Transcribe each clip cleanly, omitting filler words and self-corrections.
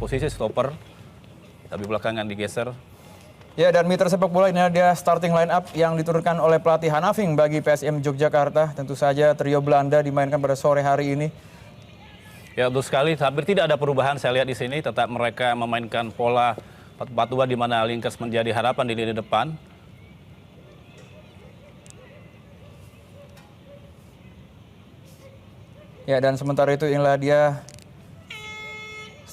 posisi stopper, tapi belakangan digeser. Ya, dan mitra sepak bola ini ada starting line up yang diturunkan oleh pelatih Hanafing bagi PSM Yogyakarta. Tentu saja trio Belanda dimainkan pada sore hari ini. Ya, betul sekali. Hampir tidak ada perubahan saya lihat di sini. Tetap mereka memainkan pola 4-4-2 di mana Linkers menjadi harapan di lini depan. Ya, dan sementara itu inilah dia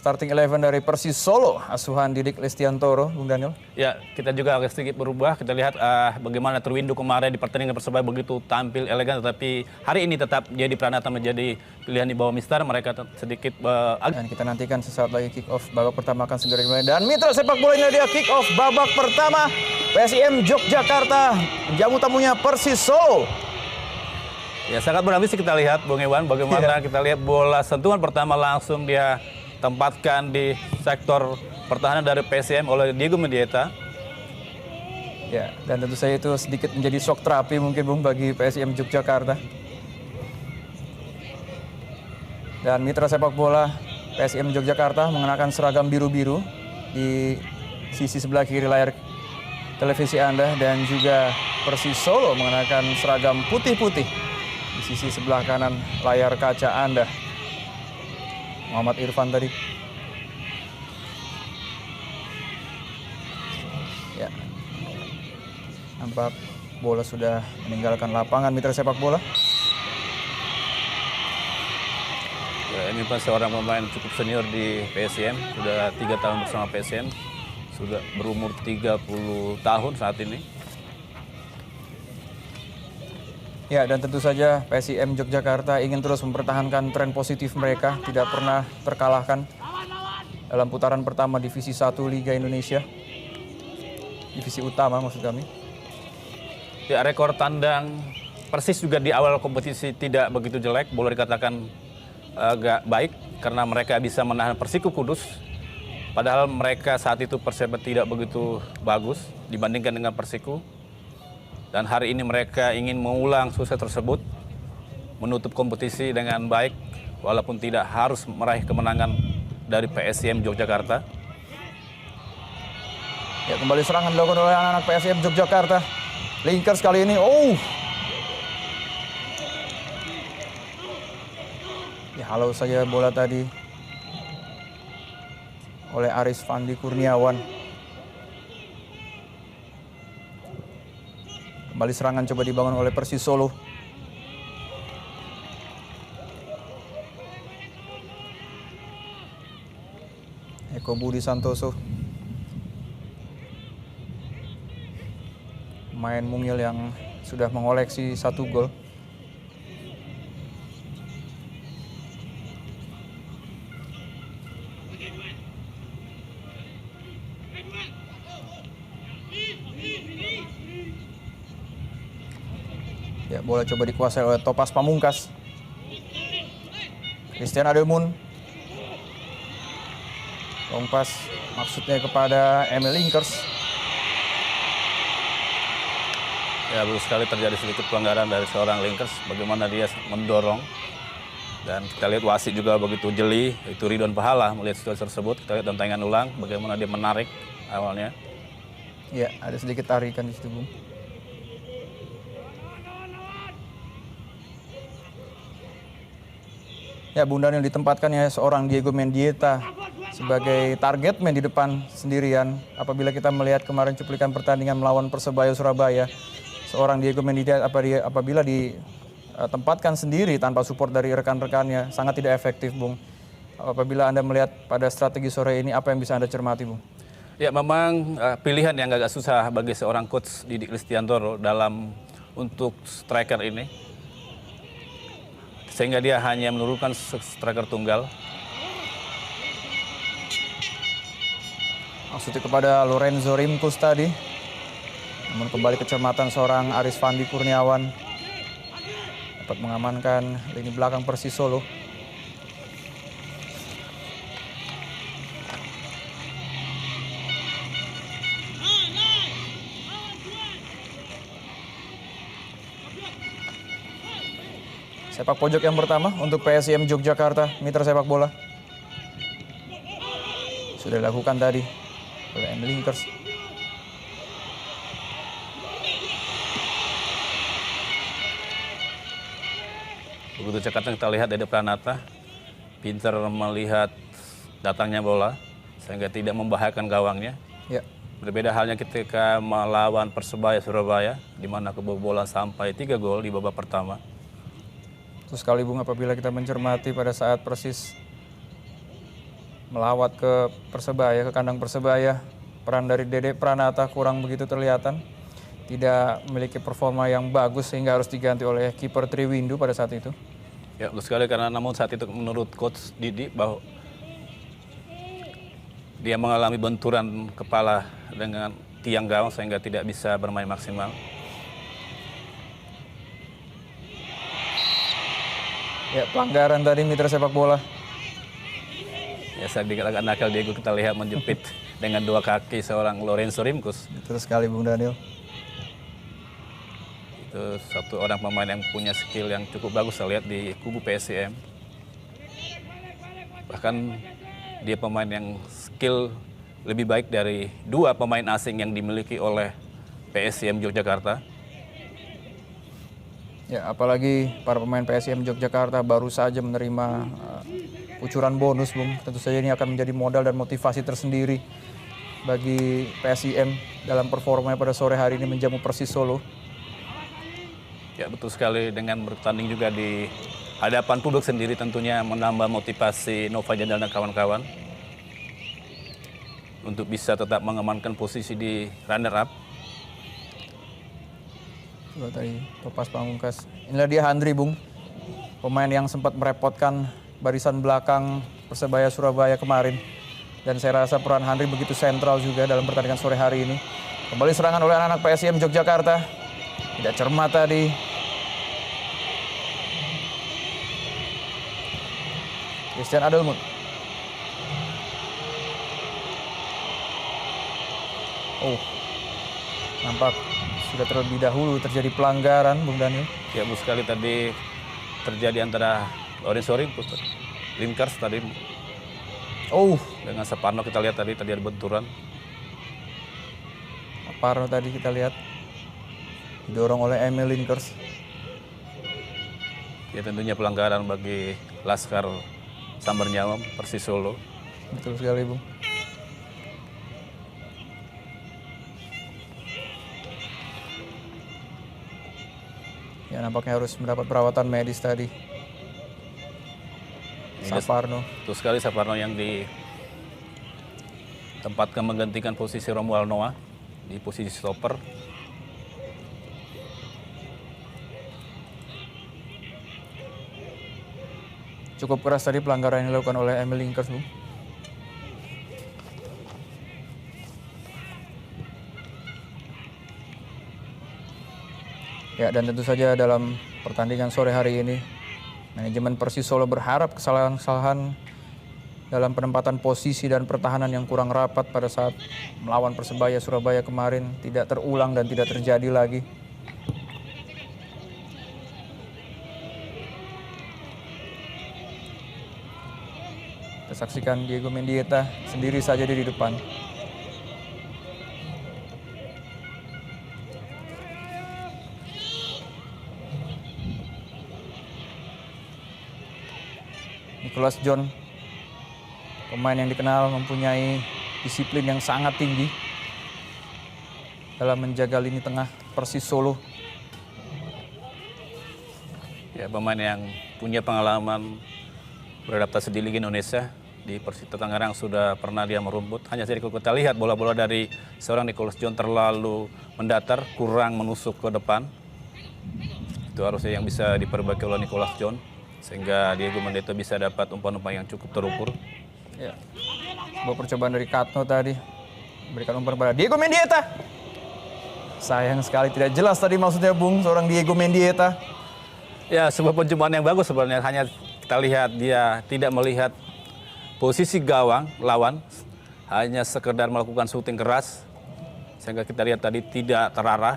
starting 11 dari Persis Solo, asuhan Didik Lestiantoro, Bung Daniel. Ya, kita juga agak sedikit berubah. Kita lihat bagaimana Truwindo kemarin di pertandingan Persebaya begitu tampil elegan, tetapi hari ini tetap jadi Pranata menjadi pilihan di bawah Mister. Mereka sedikit dan kita nantikan sesaat lagi kick off babak pertama akan segera dimulai. Dan mitra sepak bola ini dia kick off babak pertama. PSM Yogyakarta menjamu tamunya Persis Solo. Ya, sangat berambisi kita lihat, Bung Iwan, bagaimana kita lihat bola sentuhan pertama langsung dia tempatkan di sektor pertahanan dari PSM oleh Diego Mendieta. Ya, dan tentu saja itu sedikit menjadi shock terapi mungkin Bung bagi PSM Yogyakarta. Dan mitra sepak bola PSM Yogyakarta mengenakan seragam biru-biru di sisi sebelah kiri layar televisi Anda, dan juga Persis Solo mengenakan seragam putih-putih di sisi sebelah kanan layar kaca Anda. Muhammad Irfan tadi. Ya. Nampak bola sudah meninggalkan lapangan mitra sepak bola. Ya, ini seorang pemain cukup senior di PSM, sudah 3 tahun bersama PSM, sudah berumur 30 tahun saat ini. Ya, dan tentu saja PSM Yogyakarta ingin terus mempertahankan tren positif mereka, tidak pernah terkalahkan dalam putaran pertama Divisi 1 Liga Indonesia. Divisi utama maksud kami. Ya, rekor tandang Persis juga di awal kompetisi tidak begitu jelek, boleh dikatakan agak baik karena mereka bisa menahan Persiku Kudus. Padahal mereka saat itu Persebaya tidak begitu bagus dibandingkan dengan Persiku. Dan hari ini mereka ingin mengulang sukses tersebut, menutup kompetisi dengan baik, walaupun tidak harus meraih kemenangan dari PSM Yogyakarta. Ya, kembali serangan dilakukan oleh anak-anak PSM Yogyakarta. Linkers kali ini, ya, halau saja bola tadi oleh Aris Fandi Kurniawan. Kembali serangan coba dibangun oleh Persis Solo. Eko Budi Santoso. Main mungil yang sudah mengoleksi 1 gol. Ya, bola coba dikuasai oleh Topas Pamungkas. Christian Adelmun. Long pass maksudnya kepada Emil Linkers. Ya, betul sekali terjadi sedikit pelanggaran dari seorang Linkers, bagaimana dia mendorong. Dan kita lihat wasit juga begitu jeli, itu Ridwan Pahala melihat situasi tersebut. Kita lihat tayangan ulang bagaimana dia menarik awalnya. Ya, ada sedikit tarikan di situ, Bung. Ya, Bung Daniel, ditempatkan ya seorang Diego Mendieta sebagai target man di depan sendirian. Apabila kita melihat kemarin cuplikan pertandingan melawan Persebaya Surabaya, seorang Diego Mendieta apabila ditempatkan sendiri tanpa support dari rekan-rekannya sangat tidak efektif, Bung. Apabila Anda melihat pada strategi sore ini, apa yang bisa Anda cermati, Bung? Ya, memang pilihan yang agak susah bagi seorang coach Didik Lestiantoro dalam untuk striker ini. Sehingga dia hanya menurunkan striker tunggal. Maksudnya kepada Lorenzo Rimkus tadi. Namun kembali kecermatan seorang Aris Fandi Kurniawan dapat mengamankan lini belakang Persis Solo. Sepak pojok yang pertama untuk PSM Yogyakarta, mitra sepak bola. Sudah dilakukan tadi oleh Emil Linkers. Begitu cekatnya kita lihat dari Pranata, pintar melihat datangnya bola sehingga tidak membahayakan gawangnya. Ya, Berbeda halnya ketika melawan Persebaya Surabaya, di mana kebobolan sampai 3 gol di babak pertama. terus sekali Bung, apabila kita mencermati pada saat Persis melawat ke Persebaya, ke kandang Persebaya, peran dari Dede Pranata kurang begitu terlihatan. Tidak memiliki performa yang bagus sehingga harus diganti oleh kiper Triwindu pada saat itu. Ya, betul sekali, karena namun saat itu menurut Coach Didi bahwa dia mengalami benturan kepala dengan tiang gawang sehingga tidak bisa bermain maksimal. Ya, pelanggaran tadi mitra sepak bola. Ya, saat agak nakal Diego kita lihat menjepit dengan 2 kaki seorang Lorenzo Rimkus. Betul sekali Bung Daniel. Itu satu orang pemain yang punya skill yang cukup bagus saya lihat di kubu PSIM. Bahkan dia pemain yang skill lebih baik dari 2 pemain asing yang dimiliki oleh PSIM Yogyakarta. Ya, apalagi para pemain PSIM Yogyakarta baru saja menerima kucuran bonus, Bung. Tentu saja ini akan menjadi modal dan motivasi tersendiri bagi PSIM dalam performanya pada sore hari ini menjamu Persis Solo. Ya, betul sekali, dengan bertanding juga di hadapan publik sendiri tentunya menambah motivasi Nova Jandal dan kawan-kawan untuk bisa tetap mengamankan posisi di runner up. Coba tadi Topas Pamungkas. Inilah dia Handri, Bung. Pemain yang sempat merepotkan barisan belakang Persebaya Surabaya kemarin. Dan saya rasa peran Handri begitu sentral juga dalam pertandingan sore hari ini. Kembali serangan oleh anak-anak PSIM Yogyakarta. Tidak cermat tadi. Christian Adelmut. Oh, nampak sudah terlebih dahulu terjadi pelanggaran, Bung Daniel. Ya, betul sekali, tadi terjadi antara Lorenzo Linkers tadi dengan Saparno. Kita lihat tadi ada benturan. Parno tadi kita lihat didorong oleh Emil Linkers. Ya, tentunya pelanggaran bagi Laskar Sambernyawa Persis Solo. Betul sekali, Bung. Ya, nampaknya harus mendapat perawatan medis tadi. Saparno. Betul sekali, Saparno yang ditempatkan menggantikan posisi Romuald Noah di posisi stopper. Cukup keras tadi pelanggaran yang dilakukan oleh Emil Linkers, Bung. Ya, dan tentu saja dalam pertandingan sore hari ini, manajemen Persis Solo berharap kesalahan-kesalahan dalam penempatan posisi dan pertahanan yang kurang rapat pada saat melawan Persebaya Surabaya kemarin tidak terulang dan tidak terjadi lagi. Kita saksikan Diego Mendieta sendiri saja di depan. Nicholas John, pemain yang dikenal mempunyai disiplin yang sangat tinggi dalam menjaga lini tengah Persis Solo. Ya, pemain yang punya pengalaman beradaptasi di Liga Indonesia. Di Persita Tangerang sudah pernah dia merumput. Hanya saja kalau kita lihat bola-bola dari seorang Nicholas John terlalu mendatar, kurang menusuk ke depan. Itu harusnya yang bisa diperbaiki oleh Nicholas John, sehingga Diego Mendieta bisa dapat umpan-umpan yang cukup terukur. Ya. Sebuah percobaan dari Katno tadi, berikan umpan kepada Diego Mendieta. Sayang sekali tidak jelas tadi maksudnya, Bung, seorang Diego Mendieta. Ya, sebuah pencobaan yang bagus sebenarnya. Hanya kita lihat dia tidak melihat posisi gawang lawan, hanya sekedar melakukan syuting keras, sehingga kita lihat tadi tidak terarah.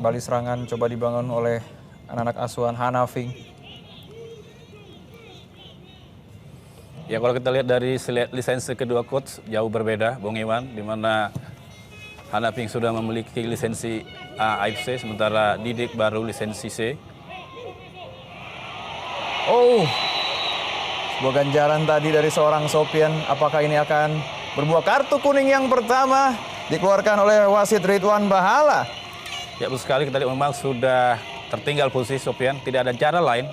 Kembali serangan coba dibangun oleh anak-anak asuhan Hanafing. Ya kalau kita lihat dari lisensi kedua coach jauh berbeda, Bung Iwan, di mana Hanafing sudah memiliki lisensi A AFC, sementara Didik baru lisensi C. Oh, sebuah ganjaran tadi dari seorang Sofian. Apakah ini akan berbuah? Kartu kuning yang pertama dikeluarkan oleh wasit Ridwan Bahala. Ya betul sekali, kita lihat memang sudah tertinggal posisi Sofian. Tidak ada cara lain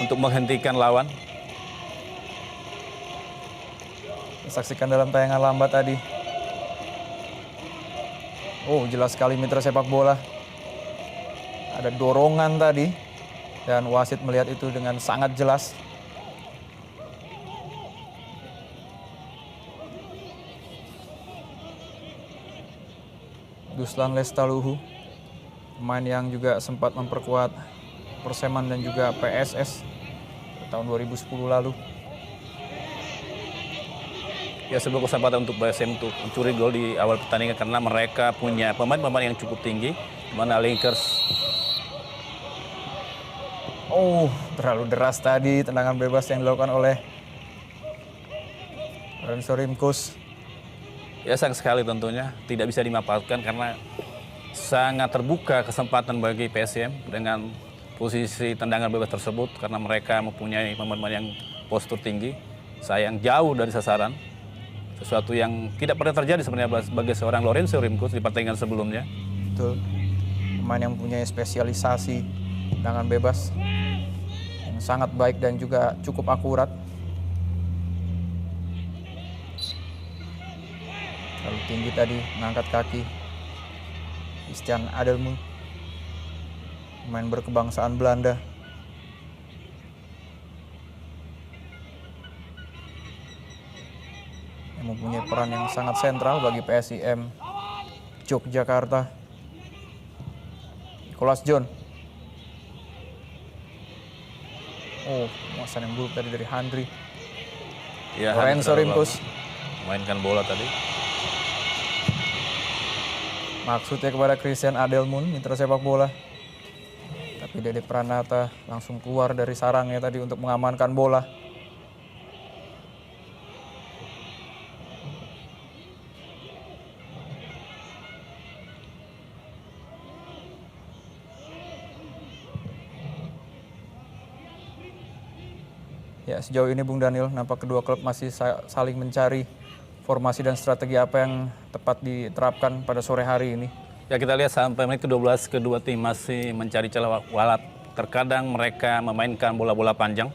untuk menghentikan lawan. Saksikan dalam tayangan lambat tadi. Oh, jelas sekali mitra sepak bola. Ada dorongan tadi. Dan wasit melihat itu dengan sangat jelas. Duslan Lestaluhu, pemain yang juga sempat memperkuat Perseman dan juga PSS tahun 2010 lalu. Ya sebuah kesempatan untuk BSM untuk mencuri gol di awal pertandingan karena mereka punya pemain-pemain yang cukup tinggi, di mana Lakers. Oh, terlalu deras tadi tendangan bebas yang dilakukan oleh Lorenzo Rimkus. Ya sayang sekali tentunya tidak bisa dimanfaatkan karena sangat terbuka kesempatan bagi PSM dengan posisi tendangan bebas tersebut karena mereka mempunyai pemain-pemain yang postur tinggi, sayang jauh dari sasaran. Sesuatu yang tidak pernah terjadi sebenarnya bagi seorang Lorenzo Rimkus di pertandingan sebelumnya. Betul. Pemain yang mempunyai spesialisasi tendangan bebas yang sangat baik dan juga cukup akurat. Terlalu tinggi tadi mengangkat kaki. Christian Adelmu, pemain berkebangsaan Belanda. Yang mempunyai peran yang sangat sentral bagi PSIM Yogyakarta. Nicholas John. Oh, penguasaan yang buruk tadi dari Handri. Ya, Lorenzo Rimkus mainkan bola tadi. Maksudnya kepada Christian Adelmun, mitra sepak bola. Tapi Dede Pranata langsung keluar dari sarangnya tadi untuk mengamankan bola. Ya, sejauh ini Bung Daniel, nampak kedua klub masih saling mencari formasi dan strategi apa yang tepat diterapkan pada sore hari ini. Ya kita lihat sampai menit ke-12 kedua tim masih mencari celah, walau terkadang mereka memainkan bola-bola panjang.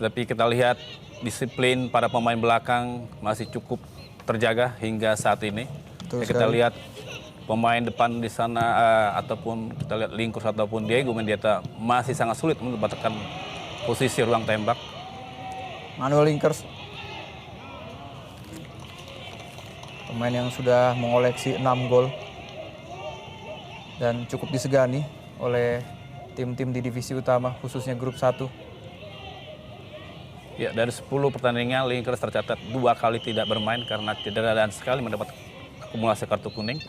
Tapi kita lihat disiplin para pemain belakang masih cukup terjaga hingga saat ini. Ya, kita lihat pemain depan di sana ataupun kita lihat Linkus ataupun Diego Mendieta masih sangat sulit mendapatkan posisi ruang tembak. Manuel Linkers, pemain yang sudah mengoleksi 6 gol dan cukup disegani oleh tim-tim di divisi utama, khususnya grup 1. Ya, dari 10 pertandingan Linkers tercatat 2 kali tidak bermain karena cedera dan sekali mendapat akumulasi kartu kuning.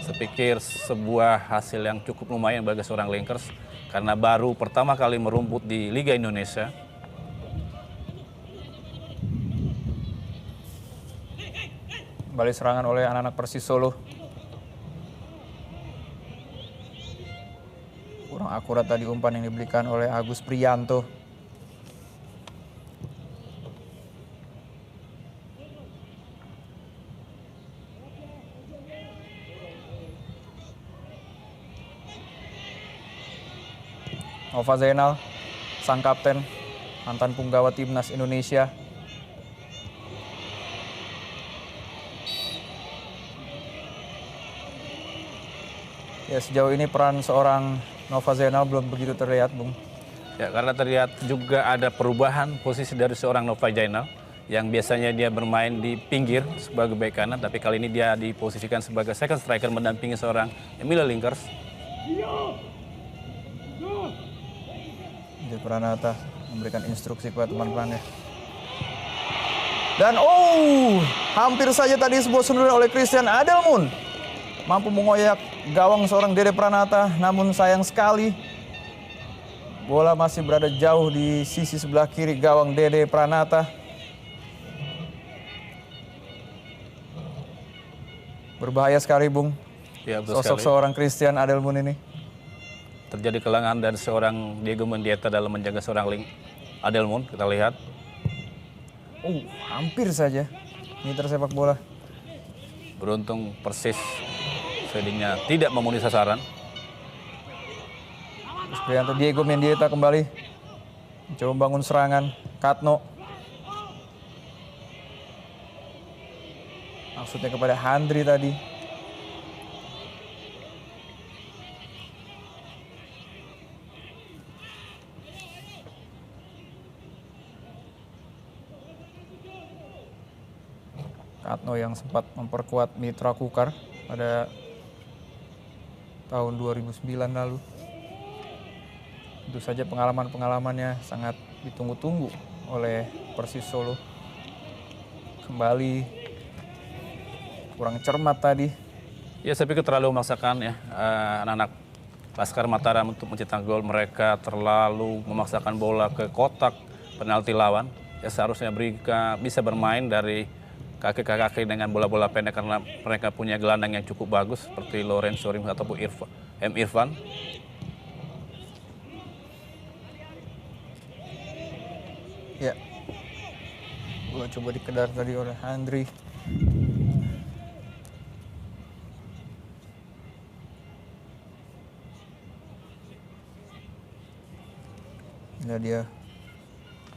Saya pikir sebuah hasil yang cukup lumayan bagi seorang Linkers karena baru pertama kali merumput di Liga Indonesia. Kembali serangan oleh anak-anak Persis Solo. Kurang akurat tadi umpan yang diberikan oleh Agus Priyanto. Nova Zainal, sang kapten, mantan punggawa timnas Indonesia. Ya, sejauh ini peran seorang Nova Zainal belum begitu terlihat, Bung. Ya, karena terlihat juga ada perubahan posisi dari seorang Nova Zainal yang biasanya dia bermain di pinggir sebagai bek kanan, tapi kali ini dia diposisikan sebagai second striker mendampingi seorang Emilio Linkers. Dede Pranata memberikan instruksi kepada teman-temannya. Dan hampir saja tadi sebuah sundulan oleh Christian Adelmun. mampu mengoyak gawang seorang Dede Pranata, namun sayang sekali bola masih berada jauh di sisi sebelah kiri gawang Dede Pranata. Berbahaya sekali, Bung. Ya, betul Sosok sekali. seorang Christian Adelmun ini. Terjadi kelengahan dari seorang Diego Mendieta dalam menjaga seorang Link Adelmun. Kita lihat. Hampir saja mitra sepak bola. Beruntung Persis seringnya tidak memenuhi sasaran. Prianto Diego Mendieta kembali mencoba membangun serangan. Katno maksudnya kepada Handri tadi. Katno yang sempat memperkuat Mitra Kukar pada tahun 2009 lalu. Tentu saja pengalaman-pengalamannya sangat ditunggu-tunggu oleh Persis Solo. Kembali kurang cermat tadi. Ya, saya pikir terlalu memaksakan ya anak-anak Laskar Mataram untuk mencetak gol. Mereka terlalu memaksakan bola ke kotak penalti lawan. Ya, seharusnya mereka bisa bermain dari kaki-kaki dengan bola-bola pendek karena mereka punya gelandang yang cukup bagus seperti Lorenzo Rim ataupun Irfan. Ya, bola coba dikejar tadi oleh Handri. Ini dia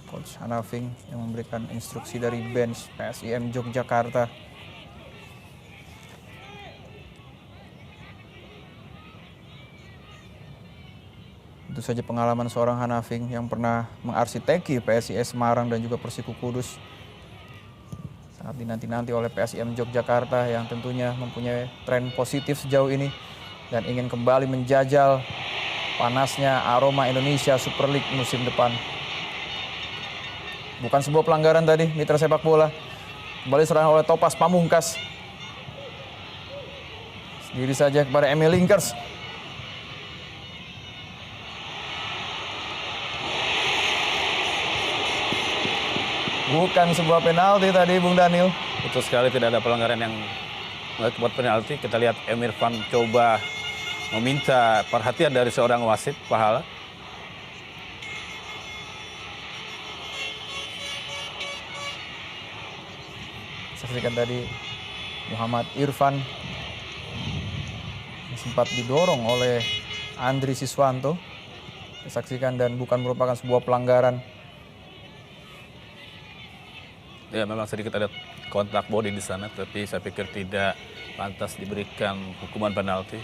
Coach Hanafing yang memberikan instruksi dari bench PSIM Yogyakarta. Tentu saja pengalaman seorang Hanafing yang pernah mengarsiteki PSIS Semarang dan juga Persiku Kudus. Sangat dinanti-nanti oleh PSIM Yogyakarta yang tentunya mempunyai tren positif sejauh ini dan ingin kembali menjajal panasnya aroma Indonesia Super League musim depan. Bukan sebuah pelanggaran tadi, mitra sepak bola. Kembali serangan oleh Topas Pamungkas. Sendiri saja kepada Emil Linkers. Bukan sebuah penalti tadi, Bung Daniel. Betul sekali, tidak ada pelanggaran yang membuat penalti. Kita lihat Emirfan coba meminta perhatian dari seorang wasit Pahala. Saksikan tadi Muhammad Irfan sempat didorong oleh Andri Siswanto. Saksikan dan bukan merupakan sebuah pelanggaran. Ya, memang sedikit ada kontak body di sana, tapi saya pikir tidak pantas diberikan hukuman penalti.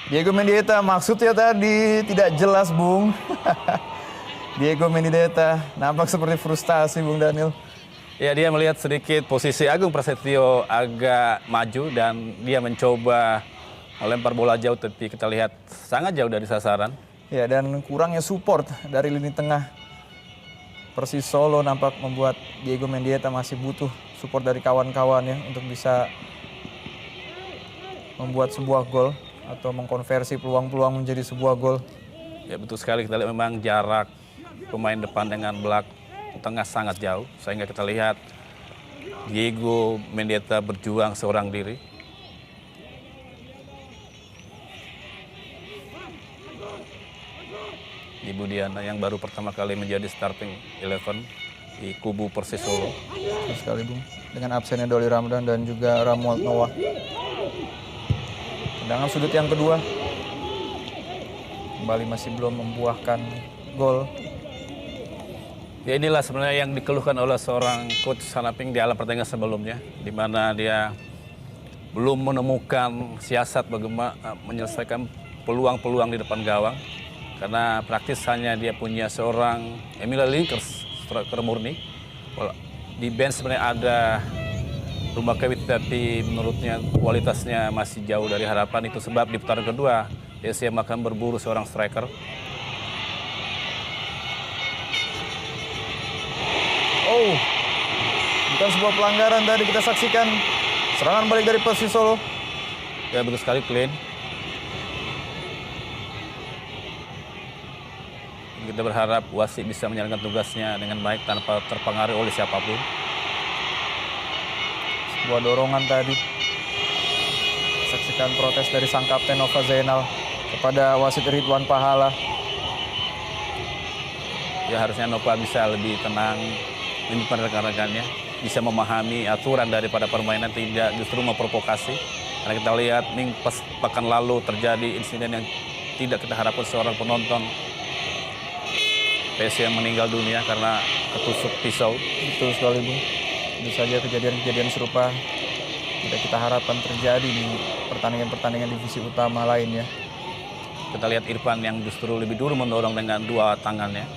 Diego Mendieta maksudnya tadi tidak jelas, Bung. Diego Mendieta nampak seperti frustasi, Bung Daniel. Ya, dia melihat sedikit posisi Agung Prasetyo agak maju dan dia mencoba melempar bola jauh, tapi kita lihat sangat jauh dari sasaran. Ya, dan kurangnya support dari lini tengah Persis Solo nampak membuat Diego Mendieta masih butuh support dari kawan-kawannya untuk bisa membuat sebuah gol atau mengkonversi peluang-peluang menjadi sebuah gol. Ya, betul sekali, kita lihat memang jarak pemain depan dengan belak tengah sangat jauh, sehingga kita lihat Diego Mendieta berjuang seorang diri. Ibu Diana yang baru pertama kali menjadi starting 11 di kubu Persis Solo. Betul sekali, Bung. Dengan absennya Doli Ramdan dan juga Ramuald Noah. Tendangan sudut yang kedua. Kembali masih belum membuahkan gol. Ya, inilah sebenarnya yang dikeluhkan oleh seorang coach Hanafing di alam pertandingan sebelumnya, di mana dia belum menemukan siasat bagaimana menyelesaikan peluang-peluang di depan gawang. Karena praktis hanya dia punya seorang Emil Linkers, striker murni. Di bench sebenarnya ada Rumah Kewit, tapi menurutnya kualitasnya masih jauh dari harapan. Itu sebab di putaran kedua PSIM akan berburu seorang striker. Oh, bukan sebuah pelanggaran tadi kita saksikan. Serangan balik dari Persis Solo. Ya betul sekali, clean. Kita berharap wasit bisa menjalankan tugasnya dengan baik tanpa terpengaruh oleh siapapun. Sebuah dorongan tadi. Saksikan protes dari sang kapten Nova Zainal kepada wasit Ridwan Pahala. Ya harusnya Nova bisa lebih tenang, menyimpan rekan-rekannya, bisa memahami aturan daripada permainan, tidak justru memprovokasi. Karena kita lihat pekan lalu terjadi insiden yang tidak kita harapkan, seorang penonton PSM yang meninggal dunia karena ketusuk pisau. Betul sekali, Bung. Tentu saja kejadian-kejadian serupa tidak kita harapkan terjadi di pertandingan-pertandingan divisi utama lainnya. Kita lihat Irfan yang justru lebih dulu mendorong dengan dua tangannya.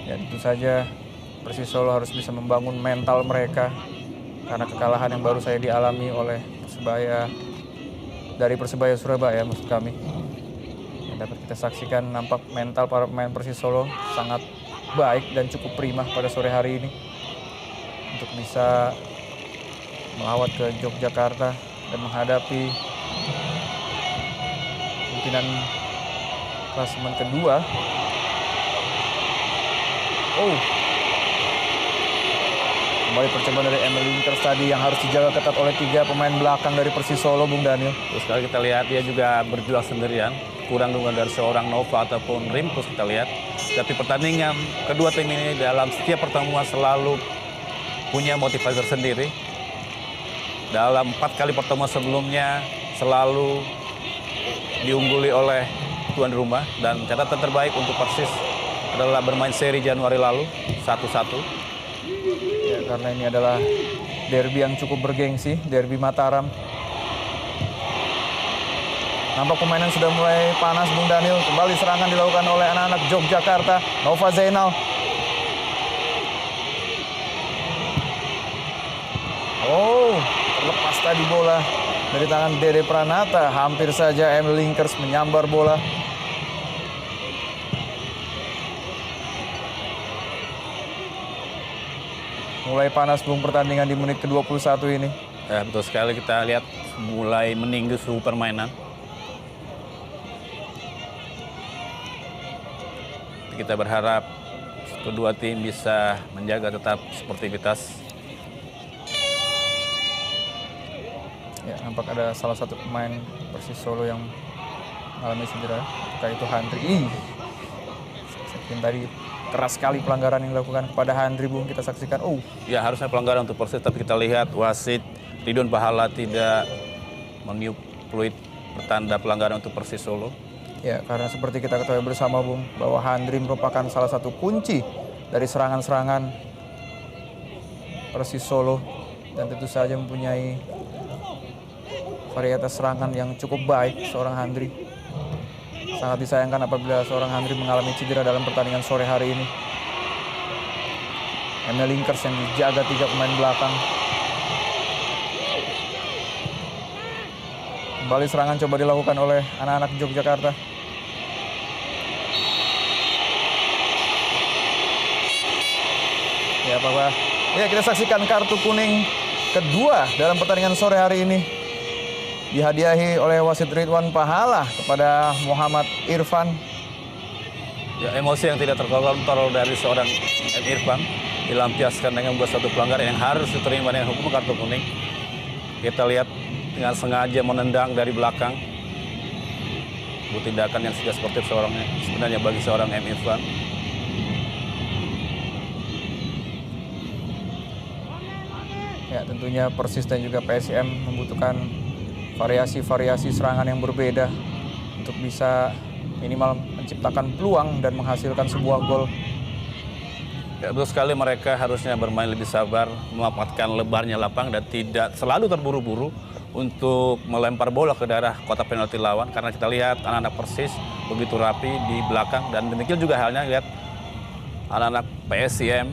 Ya tentu saja Persis Solo harus bisa membangun mental mereka karena kekalahan yang baru saya dialami oleh Persebaya Surabaya maksud kami. Yang dapat kita saksikan nampak mental para pemain Persis Solo sangat baik dan cukup prima pada sore hari ini untuk bisa melawat ke Yogyakarta dan menghadapi pimpinan klasemen kedua. Kembali percobaan dari Emil Linkers tadi yang harus dijaga ketat oleh 3 pemain belakang dari Persis Solo, Bung Daniel. Terus kalau kita lihat dia juga berjuang sendirian, kurang dukungan dari seorang Nova ataupun Rimkus kita lihat. Tapi pertandingan kedua tim ini dalam setiap pertemuan selalu punya motivasi tersendiri. Dalam 4 kali pertemuan sebelumnya selalu diungguli oleh tuan rumah, dan catatan terbaik untuk Persis adalah bermain seri Januari lalu 1-1. Ya, karena ini adalah derby yang cukup bergengsi, derby Mataram. Nampak permainan sudah mulai panas, Bung Daniel. Kembali serangan dilakukan oleh anak-anak Yogyakarta. Nova Zainal. Terlepas tadi bola dari tangan Dede Pranata. Hampir saja Emil Linkers menyambar bola. Mulai panas, Bung, pertandingan di menit ke-21 ini. Ya, betul sekali, kita lihat mulai meninggi suhu permainan. Kita berharap kedua tim bisa menjaga tetap sportivitas. Ya, nampak ada salah satu pemain Persis Solo yang mengalami cedera. Apakah itu Handri? Saksikan tadi keras sekali pelanggaran yang dilakukan kepada Handri, Bung. Kita saksikan. Ya, harusnya pelanggaran untuk Persis, tapi kita lihat wasit Ridwan Pahala tidak meniup peluit pertanda pelanggaran untuk Persis Solo. Ya, karena seperti kita ketahui bersama, Bung, bahwa Handri merupakan salah satu kunci dari serangan-serangan Persis Solo dan tentu saja mempunyai varietas serangan yang cukup baik seorang Handri. Sangat disayangkan apabila seorang Handri mengalami cedera dalam pertandingan sore hari ini. Emil Linkers yang dijaga 3 pemain belakang. Kembali serangan coba dilakukan oleh anak-anak Yogyakarta. Ya, apakah? Ya, kita saksikan kartu kuning kedua dalam pertandingan sore hari ini. Dihadiahi oleh wasit Ridwan Pahala kepada Muhammad Irfan. Ya, emosi yang tidak terkontrol dari seorang Irfan dilampiaskan dengan membuat satu pelanggaran yang harus diterima dengan hukum kartu kuning. Kita lihat dengan sengaja menendang dari belakang. Tindakan yang tidak sportif sebenarnya bagi seorang Irfan. Ya, tentunya Persis dan juga PSM membutuhkan variasi-variasi serangan yang berbeda untuk bisa minimal menciptakan peluang dan menghasilkan sebuah gol. Ya, betul sekali, mereka harusnya bermain lebih sabar, memanfaatkan lebarnya lapangan dan tidak selalu terburu-buru untuk melempar bola ke daerah kotak penalti lawan, karena kita lihat anak-anak Persis begitu rapi di belakang, dan demikian juga halnya lihat anak-anak PSIM.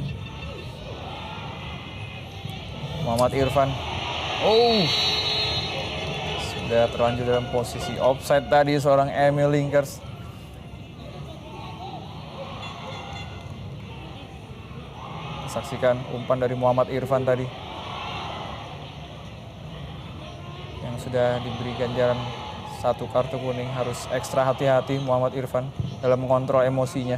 Muhammad Irfan. Sudah terlanjur dalam posisi offside tadi seorang Emil Linkers. Saksikan umpan dari Muhammad Irfan tadi yang sudah diberi ganjaran 1 kartu kuning. Harus ekstra hati-hati Muhammad Irfan dalam mengontrol emosinya.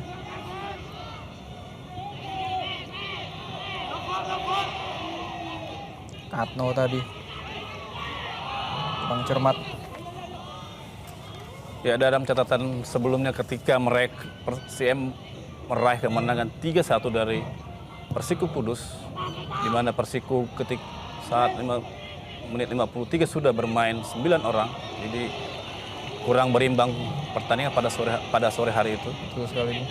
Katno tadi kurang cermat. Ya, dalam catatan sebelumnya ketika mereka PSM meraih kemenangan 3-1 dari Persiku Kudus, di mana Persiku saat menit 53 sudah bermain 9 orang, jadi kurang berimbang pertandingan pada sore hari itu. Betul sekali.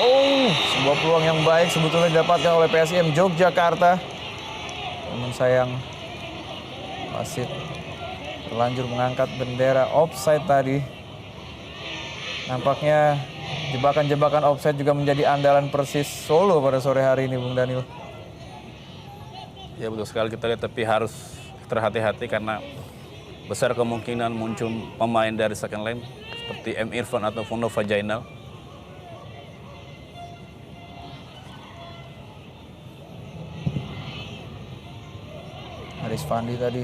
Oh, sebuah peluang yang baik sebetulnya didapatkan oleh PSM Yogyakarta. Namun sayang wasit terlanjur mengangkat bendera offside tadi. Nampaknya jebakan-jebakan offside juga menjadi andalan Persis Solo pada sore hari ini, Bung Daniel. Ya, betul sekali kita lihat, tapi harus terhati-hati karena besar kemungkinan muncul pemain dari second line seperti M. Irfan atau Nova Jainal. Haris Fandi tadi.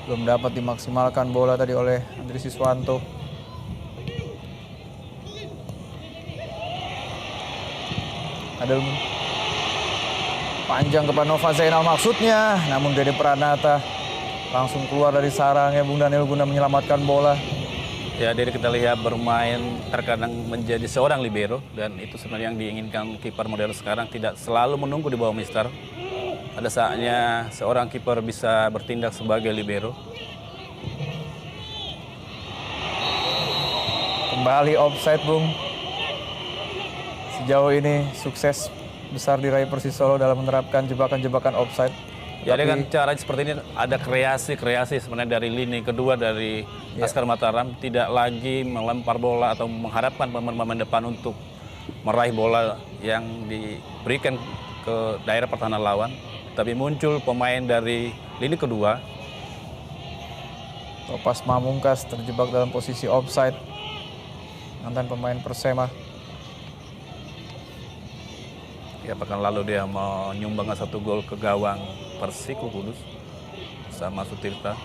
Belum dapat dimaksimalkan bola tadi oleh Andri Siswanto. Adelman panjang kepada Nova Zainal maksudnya, namun Dede Pranata langsung keluar dari sarangnya Bung Daniel guna menyelamatkan bola. Ya, dari kita lihat bermain terkadang menjadi seorang libero, dan itu sebenarnya yang diinginkan kiper modern sekarang, tidak selalu menunggu di bawah mister. Ada saatnya seorang kiper bisa bertindak sebagai libero. Kembali offside, Bung. Sejauh ini sukses besar diraih Persis Solo dalam menerapkan jebakan-jebakan offside. Ya, dengan cara seperti ini ada kreasi sebenarnya dari lini kedua dari Laskar Mataram, tidak lagi melempar bola atau mengharapkan pemain-pemain depan untuk meraih bola yang diberikan ke daerah pertahanan lawan, tapi muncul pemain dari lini kedua. Topas Mamungkas terjebak dalam posisi offside, mantan pemain Persema. Ya, pekan lalu dia menyumbangkan 1 gol ke gawang Persiku Kudus sama Sutirta.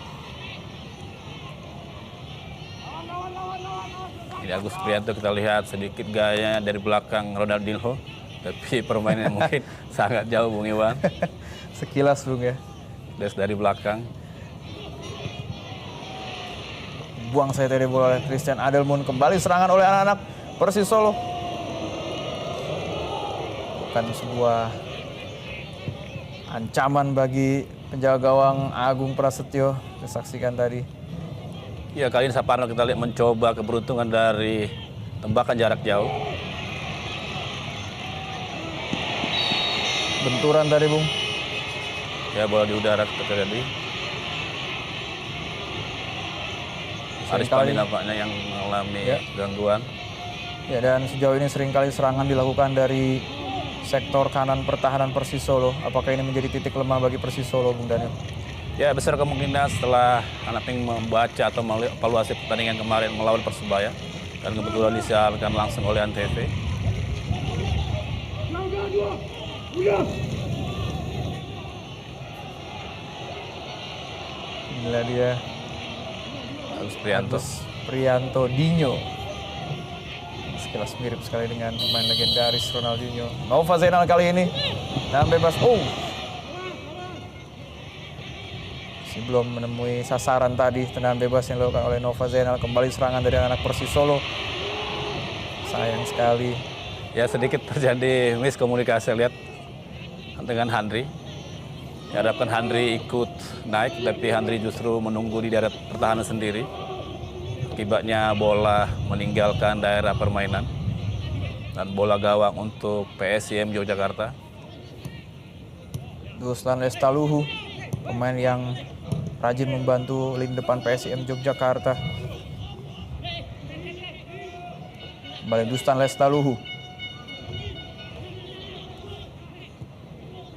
Ini Agus Prianto, kita lihat sedikit gayanya dari belakang Ronaldinho, tapi permainannya mungkin sangat jauh, Bung Iwan. Sekilas, Bung, ya. Dari belakang. Buang saya tadi bola oleh Christian Adelman. Kembali serangan oleh anak-anak Persis Solo. Bukan sebuah ancaman bagi penjaga gawang Agung Prasetyo. Disaksikan tadi. Ya, kali ini Saparno kita lihat mencoba keberuntungan dari tembakan jarak jauh. Benturan tadi, Bung. Ya, bola di udara terjadi. Aris Pandi nampaknya yang mengalami gangguan. Ya, dan sejauh ini seringkali serangan dilakukan dari sektor kanan pertahanan Persis Solo. Apakah ini menjadi titik lemah bagi Persis Solo, Bung Daniel? Ya, besar kemungkinan setelah anak Ping membaca atau evaluasi pertandingan kemarin melawan Persebaya, dan kebetulan disiarkan langsung oleh Antv. Inilah dia Agus Prianto. Prianto Dinho. Sekilas mirip sekali dengan pemain legendaris Ronaldinho. Nova Zainal kali ini dan bebas. Masih belum menemui sasaran tadi. Tendangan bebas yang dilakukan oleh Nova Zainal. Kembali serangan dari anak Persis Solo. Sayang sekali. Ya, sedikit terjadi miskomunikasi, lihat dengan Handri. Diharapkan Handri ikut naik, tapi Handri justru menunggu di daerah pertahanan sendiri. Akibatnya bola meninggalkan daerah permainan. Dan bola gawang untuk PSIM Yogyakarta. Ruslan Lestaluhu, pemain yang rajin membantu lini depan PSIM Yogyakarta. Kembali Dusan Lestaluhu.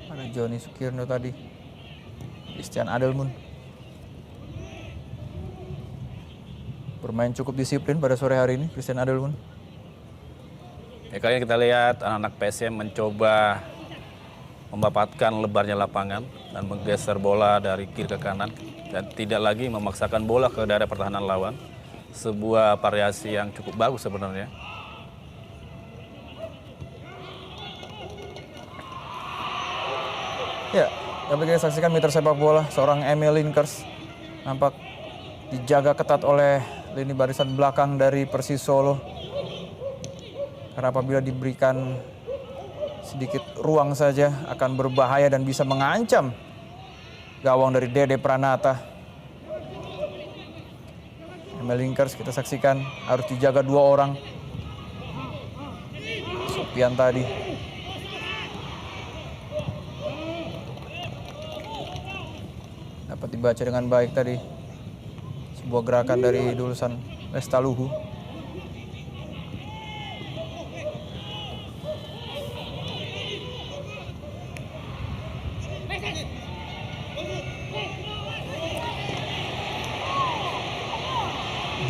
Ada Joni Sukirno tadi. Christian Adelmun. Bermain cukup disiplin pada sore hari ini Christian Adelmun. Ya, kali ini kita lihat anak-anak PSM mencoba memanfaatkan lebarnya lapangan dan menggeser bola dari kiri ke kanan dan tidak lagi memaksakan bola ke daerah pertahanan lawan. Sebuah variasi yang cukup bagus sebenarnya. Ya, dapat kita saksikan mitra sepak bola seorang Emil Linkers nampak dijaga ketat oleh lini barisan belakang dari Persis Solo. Karena apabila diberikan sedikit ruang saja akan berbahaya dan bisa mengancam gawang dari Dede Pranata. Emil Linkers kita saksikan harus dijaga 2 orang. Sopian tadi. Dapat dibaca dengan baik tadi. Sebuah gerakan dari Dusan Lestaluhu.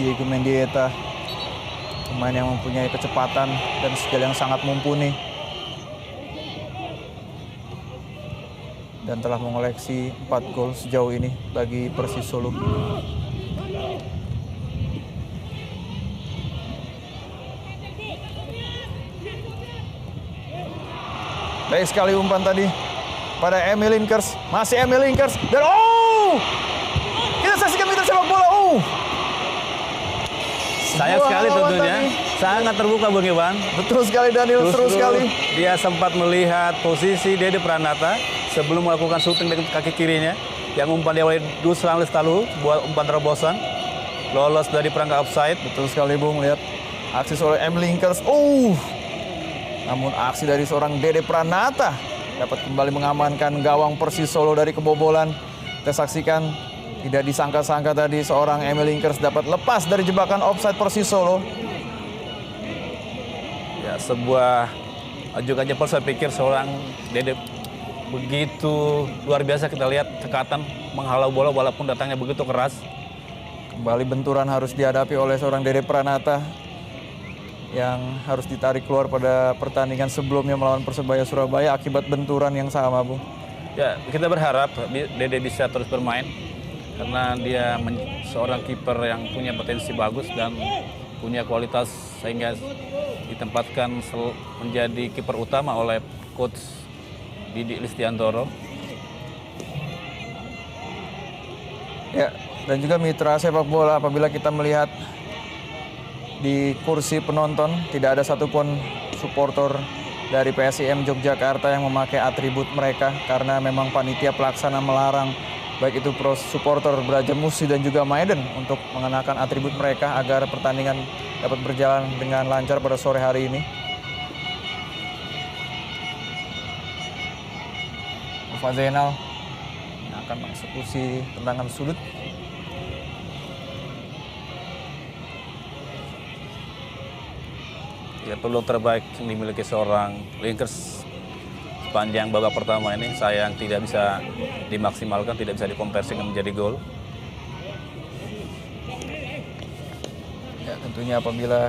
Diego Mendieta, pemain yang mempunyai kecepatan dan skill yang sangat mumpuni dan telah mengoleksi 4 gol sejauh ini bagi Persis Solo. Baik sekali umpan tadi pada Emil Linkers, masih Emil Linkers dan kita saksikan mitra sepak bola. Sayang sekali tentunya, sangat terbuka Bung Iwan. Betul sekali Daniel, seru sekali. Dia sempat melihat posisi Dede Pranata sebelum melakukan syuting dengan kaki kirinya. Yang umpan diawali Dusan Lestaluhu, buat umpan terobosan. Lolos dari perangkap offside. Betul sekali Bung, lihat aksi oleh Emil Linkers. Namun aksi dari seorang Dede Pranata dapat kembali mengamankan gawang Persis Solo dari kebobolan. Kita saksikan. Tidak disangka-sangka tadi seorang Emil Linkers dapat lepas dari jebakan offside Persis Solo. Ya, sebuah juga jempol saya pikir seorang Dede begitu luar biasa. Kita lihat cekatan menghalau bola walaupun datangnya begitu keras. Kembali benturan harus dihadapi oleh seorang Dede Pranata yang harus ditarik keluar pada pertandingan sebelumnya melawan Persebaya Surabaya akibat benturan yang sama, Bu. Ya, kita berharap Dede bisa terus bermain. Karena dia seorang kiper yang punya potensi bagus dan punya kualitas sehingga ditempatkan menjadi kiper utama oleh coach Didi Listiantoro. Ya, dan juga mitra sepak bola apabila kita melihat di kursi penonton tidak ada satupun supporter dari PSIM Yogyakarta yang memakai atribut mereka karena memang panitia pelaksana melarang baik itu pro supporter Brajamusti dan juga Maiden untuk mengenakan atribut mereka agar pertandingan dapat berjalan dengan lancar pada sore hari ini. Nova Zainal yang akan mengeksekusi tendangan sudut. Ya, peluang terbaik yang dimiliki seorang Linkers sepanjang babak pertama ini sayang tidak bisa dimaksimalkan, tidak bisa dikonversikan menjadi gol. Ya, tentunya apabila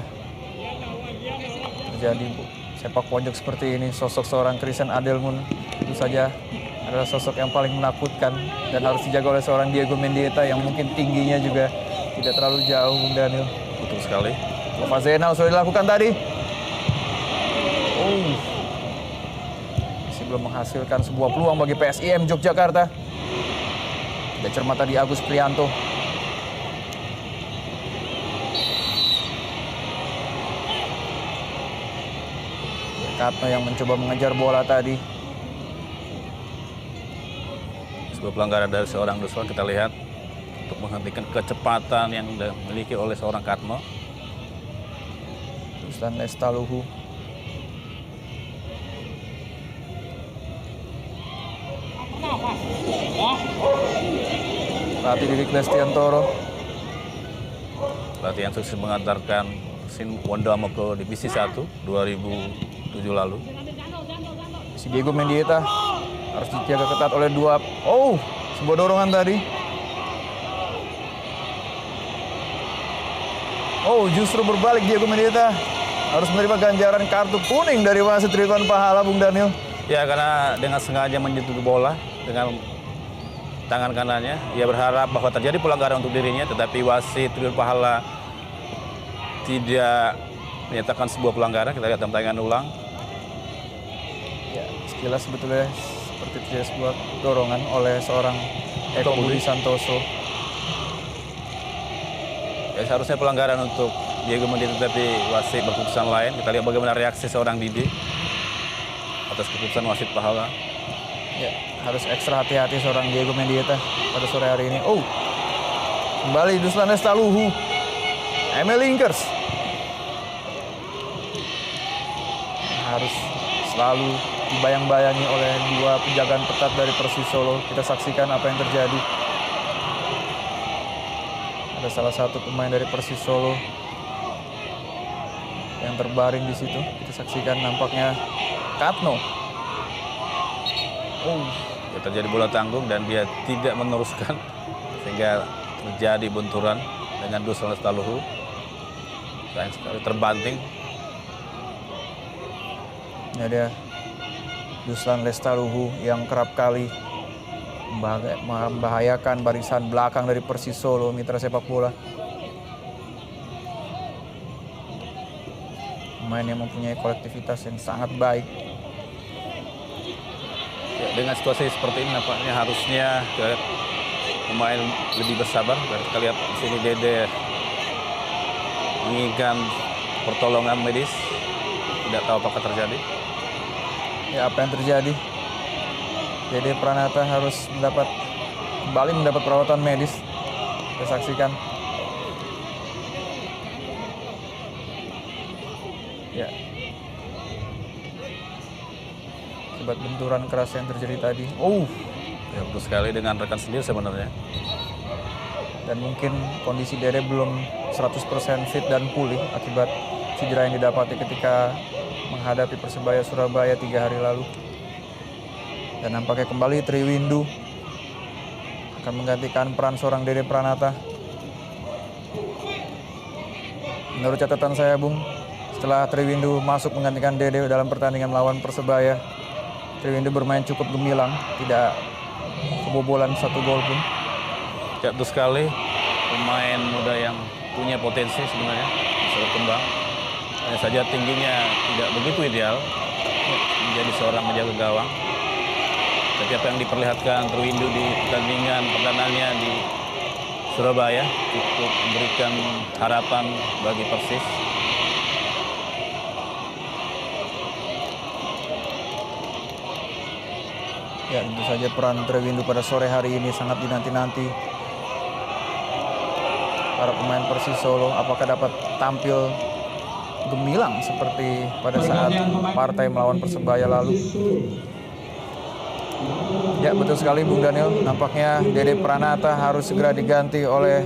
terjadi sepak pojok seperti ini, sosok seorang Christian Adelmun tentu saja adalah sosok yang paling menakutkan dan harus dijaga oleh seorang Diego Mendieta yang mungkin tingginya juga tidak terlalu jauh, Bung Daniel. Betul sekali. Nova Zainal sudah dilakukan tadi. Belum menghasilkan sebuah peluang bagi PSIM Yogyakarta. Tidak cermat tadi Agus Prianto. Katno yang mencoba mengejar bola tadi. Sebuah pelanggaran dari seorang Dusan kita lihat untuk menghentikan kecepatan yang dimiliki oleh seorang Katno. Dusan Lestaluhu. Pelatih Didik Lestiantoro. Pelatih yang sukses mengantarkan Sin Wondamo ke Divisi 1 2007 lalu. Si Diego Mendieta harus dijaga ketat oleh dua. Oh, sebuah dorongan tadi. Oh, justru berbalik Diego Mendieta harus menerima ganjaran kartu kuning dari wasit Ridwan Pahala, Bung Daniel. Ya, karena dengan sengaja menyentuh bola dengan tangan kanannya, ia berharap bahwa terjadi pelanggaran untuk dirinya, tetapi wasit Ridwan Pahala tidak menyatakan sebuah pelanggaran. Kita lihat dalam tayangan ulang. Ya, sekilas sebetulnya seperti terjadi sebuah dorongan oleh seorang Eko Budi Santoso. Ya, seharusnya pelanggaran untuk Diego Mendieta, tetapi wasit berkeputusan lain. Kita lihat bagaimana reaksi seorang Didi atas keputusan wasit Pahala. Ya, harus ekstra hati-hati seorang Diego Mendieta pada sore hari ini. Oh, kembali Duslan Lestaluhu. Emil Linkers harus selalu dibayang-bayangi oleh dua penjagaan ketat dari Persis Solo. Kita saksikan apa yang terjadi. Ada salah satu pemain dari Persis Solo yang terbaring di situ. Kita saksikan nampaknya Katno. Oh, ya, terjadi bola tanggung dan dia tidak meneruskan sehingga terjadi benturan dengan Duslan Lestaluhu. Sayang sekali terbanting. Ini ada Duslan Lestaluhu yang kerap kali membahayakan barisan belakang dari Persis Solo, mitra sepak bola. Pemain yang mempunyai kolektivitas yang sangat baik. Ya, dengan situasi seperti ini nampaknya harusnya pemain lebih bersabar. Kita lihat di sini Dede menginginkan pertolongan medis. Tidak tahu apakah terjadi. Ya, apa yang terjadi? Dede Pranata harus kembali mendapat perawatan medis. Kita saksikan. Ya. Akibat benturan keras yang terjadi tadi. Oh, Ya, betul sekali dengan rekan sendiri sebenarnya. dan mungkin kondisi Dede belum 100% fit dan pulih akibat cedera yang didapati ketika menghadapi Persebaya Surabaya 3 hari lalu. Dan nampaknya kembali Triwindu akan menggantikan peran seorang Dede Pranata. Menurut catatan saya, Bung, setelah Triwindu masuk menggantikan Dede dalam pertandingan melawan Persebaya, Triwindu bermain cukup gemilang, tidak kebobolan 1 gol pun. Ya, betul sekali. Pemain muda yang punya potensi sebenarnya bisa berkembang. Hanya saja tingginya tidak begitu ideal menjadi seorang penjaga gawang. Tapi apa yang diperlihatkan Triwindu di pertandingan perdananya di Surabaya cukup memberikan harapan bagi Persis. Ya, tentu saja peran Triwindu pada sore hari ini sangat dinanti-nanti. Para pemain Persis Solo apakah dapat tampil gemilang seperti pada saat partai melawan Persebaya lalu. Ya, betul sekali Bung Daniel. Nampaknya Dede Pranata harus segera diganti oleh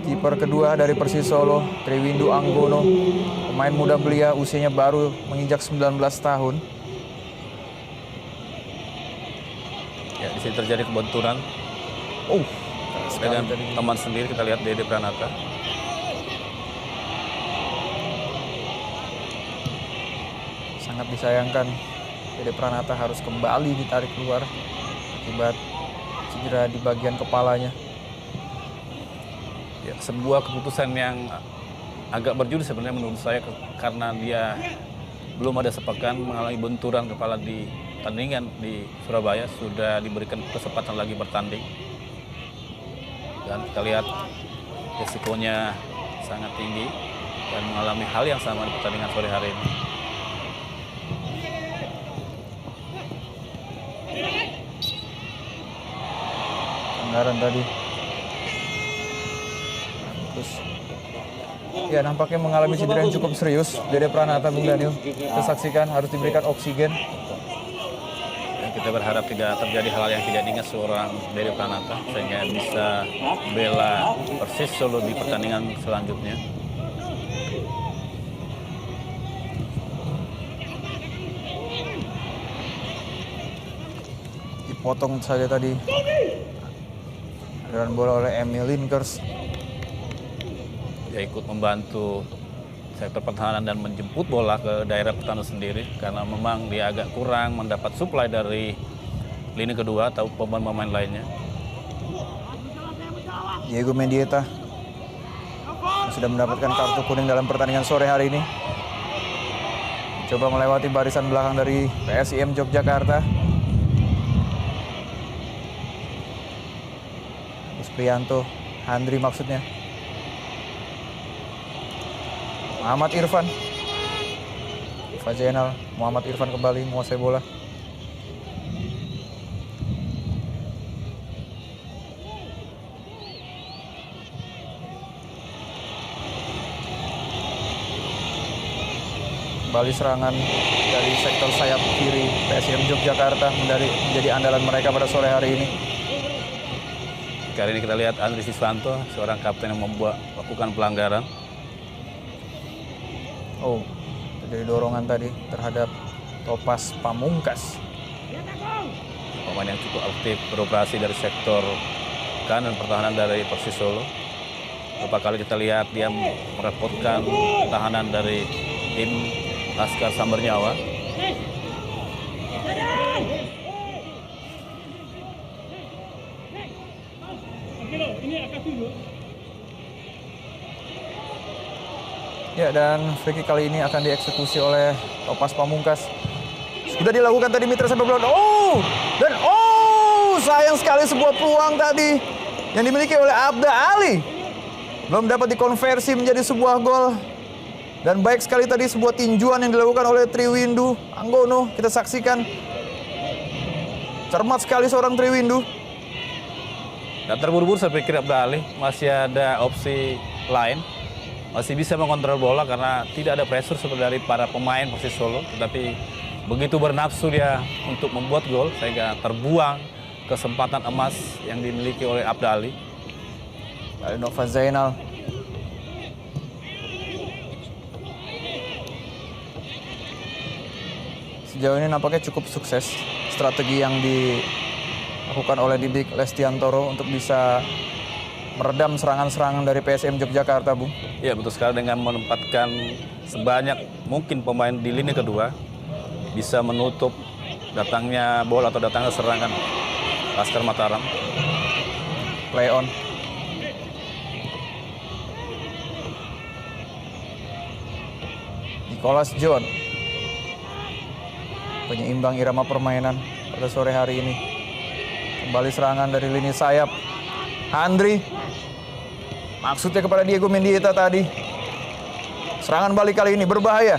kiper kedua dari Persis Solo, Triwindu Anggono. Pemain muda belia, usianya baru menginjak 19 tahun. Ya, di sini terjadi kebenturan. Dengan teman sendiri kita lihat Dede Pranata. Sangat disayangkan Dede Pranata harus kembali ditarik keluar akibat cedera di bagian kepalanya. Ya, sebuah keputusan yang agak berjudi sebenarnya menurut saya karena dia belum ada sepekan mengalami benturan kepala di pertandingan di Surabaya, sudah diberikan kesempatan lagi bertanding. Dan kita lihat risikonya sangat tinggi dan mengalami hal yang sama di pertandingan sore hari ini. Pelanggaran tadi. Terus, ya nampaknya mengalami cedera yang cukup serius. Dede Pranata, Bung Daniel. Kita saksikan harus diberikan oksigen. Dan kita Kita berharap tidak terjadi hal yang tidak diingat seorang Dery Pranata sehingga bisa bela Persis Solo di pertandingan selanjutnya. Dipotong saja tadi aliran bola oleh Emil Linkers. Dia ikut membantu sektor pertahanan dan menjemput bola ke daerah pertahanan sendiri karena memang dia agak kurang mendapat suplai dari lini kedua atau pemain-pemain lainnya. Diego Mendieta sudah mendapatkan kartu kuning dalam pertandingan sore hari ini. Coba melewati barisan belakang dari PSIM Yogyakarta. Prianto, Handri maksudnya. Muhammad Irfan. Fajainal, Muhammad Irfan kembali menguasai bola. Kembali serangan dari sektor sayap kiri PSIM Yogyakarta menjadi andalan mereka pada sore hari ini. Kali ini kita lihat Andri Siswanto, seorang kapten yang melakukan pelanggaran. Oh, terjadi dorongan tadi terhadap Topas Pamungkas. Pemain yang cukup aktif beroperasi dari sektor kanan pertahanan dari Persis Solo. Beberapa kali kita lihat dia merepotkan pertahanan dari tim Laskar Sambar Nyawa. Ya, dan free kick kali ini akan dieksekusi oleh Topas Pamungkas. Sudah dilakukan tadi Mitra sampai belum. Sayang sekali sebuah peluang tadi yang dimiliki oleh Abda Ali. Belum dapat dikonversi menjadi sebuah gol. Dan baik sekali tadi sebuah tinjuan yang dilakukan oleh Triwindu Anggono. Kita saksikan. Cermat sekali seorang Triwindu. Dan terburu-buru saya pikir Abda Ali masih ada opsi lain. Masih bisa mengontrol bola karena tidak ada pressure seperti dari para pemain Persis Solo. Tetapi begitu bernafsu dia untuk membuat gol sehingga terbuang kesempatan emas yang dimiliki oleh Abda Ali. Nova Zainal. Sejauh ini nampaknya cukup sukses strategi yang dilakukan oleh Didik Lestiantoro untuk bisa meredam serangan-serangan dari PSM Yogyakarta, Bung. Ya, betul sekali, dengan menempatkan sebanyak mungkin pemain di lini kedua bisa menutup datangnya bola atau datangnya serangan Laskar Mataram. Play on. Nicholas John. Penyeimbang irama permainan pada sore hari ini. Kembali serangan dari lini sayap. Andri. Maksudnya kepada Diego Mendieta tadi. Serangan balik kali ini berbahaya.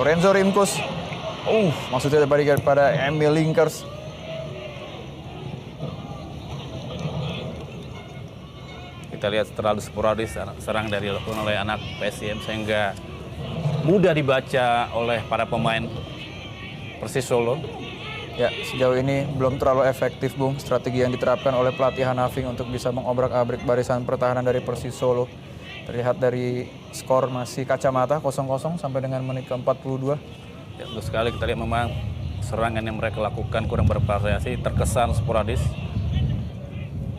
Lorenzo Rimkus. Maksudnya kepada Emil Linkers. Kita lihat terlalu sporadis serang dari dilakukan oleh anak PSIM sehingga mudah dibaca oleh para pemain Persis Solo. Ya, sejauh ini belum terlalu efektif, Bung, strategi yang diterapkan oleh pelatih Hanafing untuk bisa mengobrak-abrik barisan pertahanan dari Persis Solo. Terlihat dari skor masih kacamata 0-0 sampai dengan menit ke-42. Ya, betul sekali, kita lihat memang serangan yang mereka lakukan kurang bervariasi, terkesan sporadis.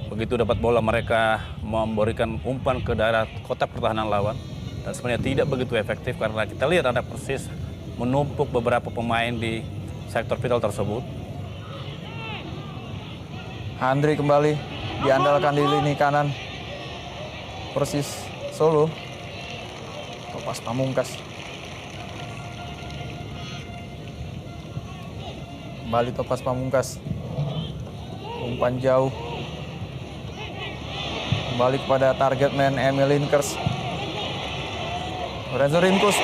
Begitu dapat bola mereka memberikan umpan ke daerah kotak pertahanan lawan. Dan sebenarnya tidak begitu efektif karena kita lihat ada Persis menumpuk beberapa pemain di sektor vital tersebut. Handri kembali diandalkan di lini kanan Persis Solo. Topas Pamungkas. Kembali Topas Pamungkas. Umpan jauh. Kembali kepada target man Emil Linkers. Lorenzo Rimkus.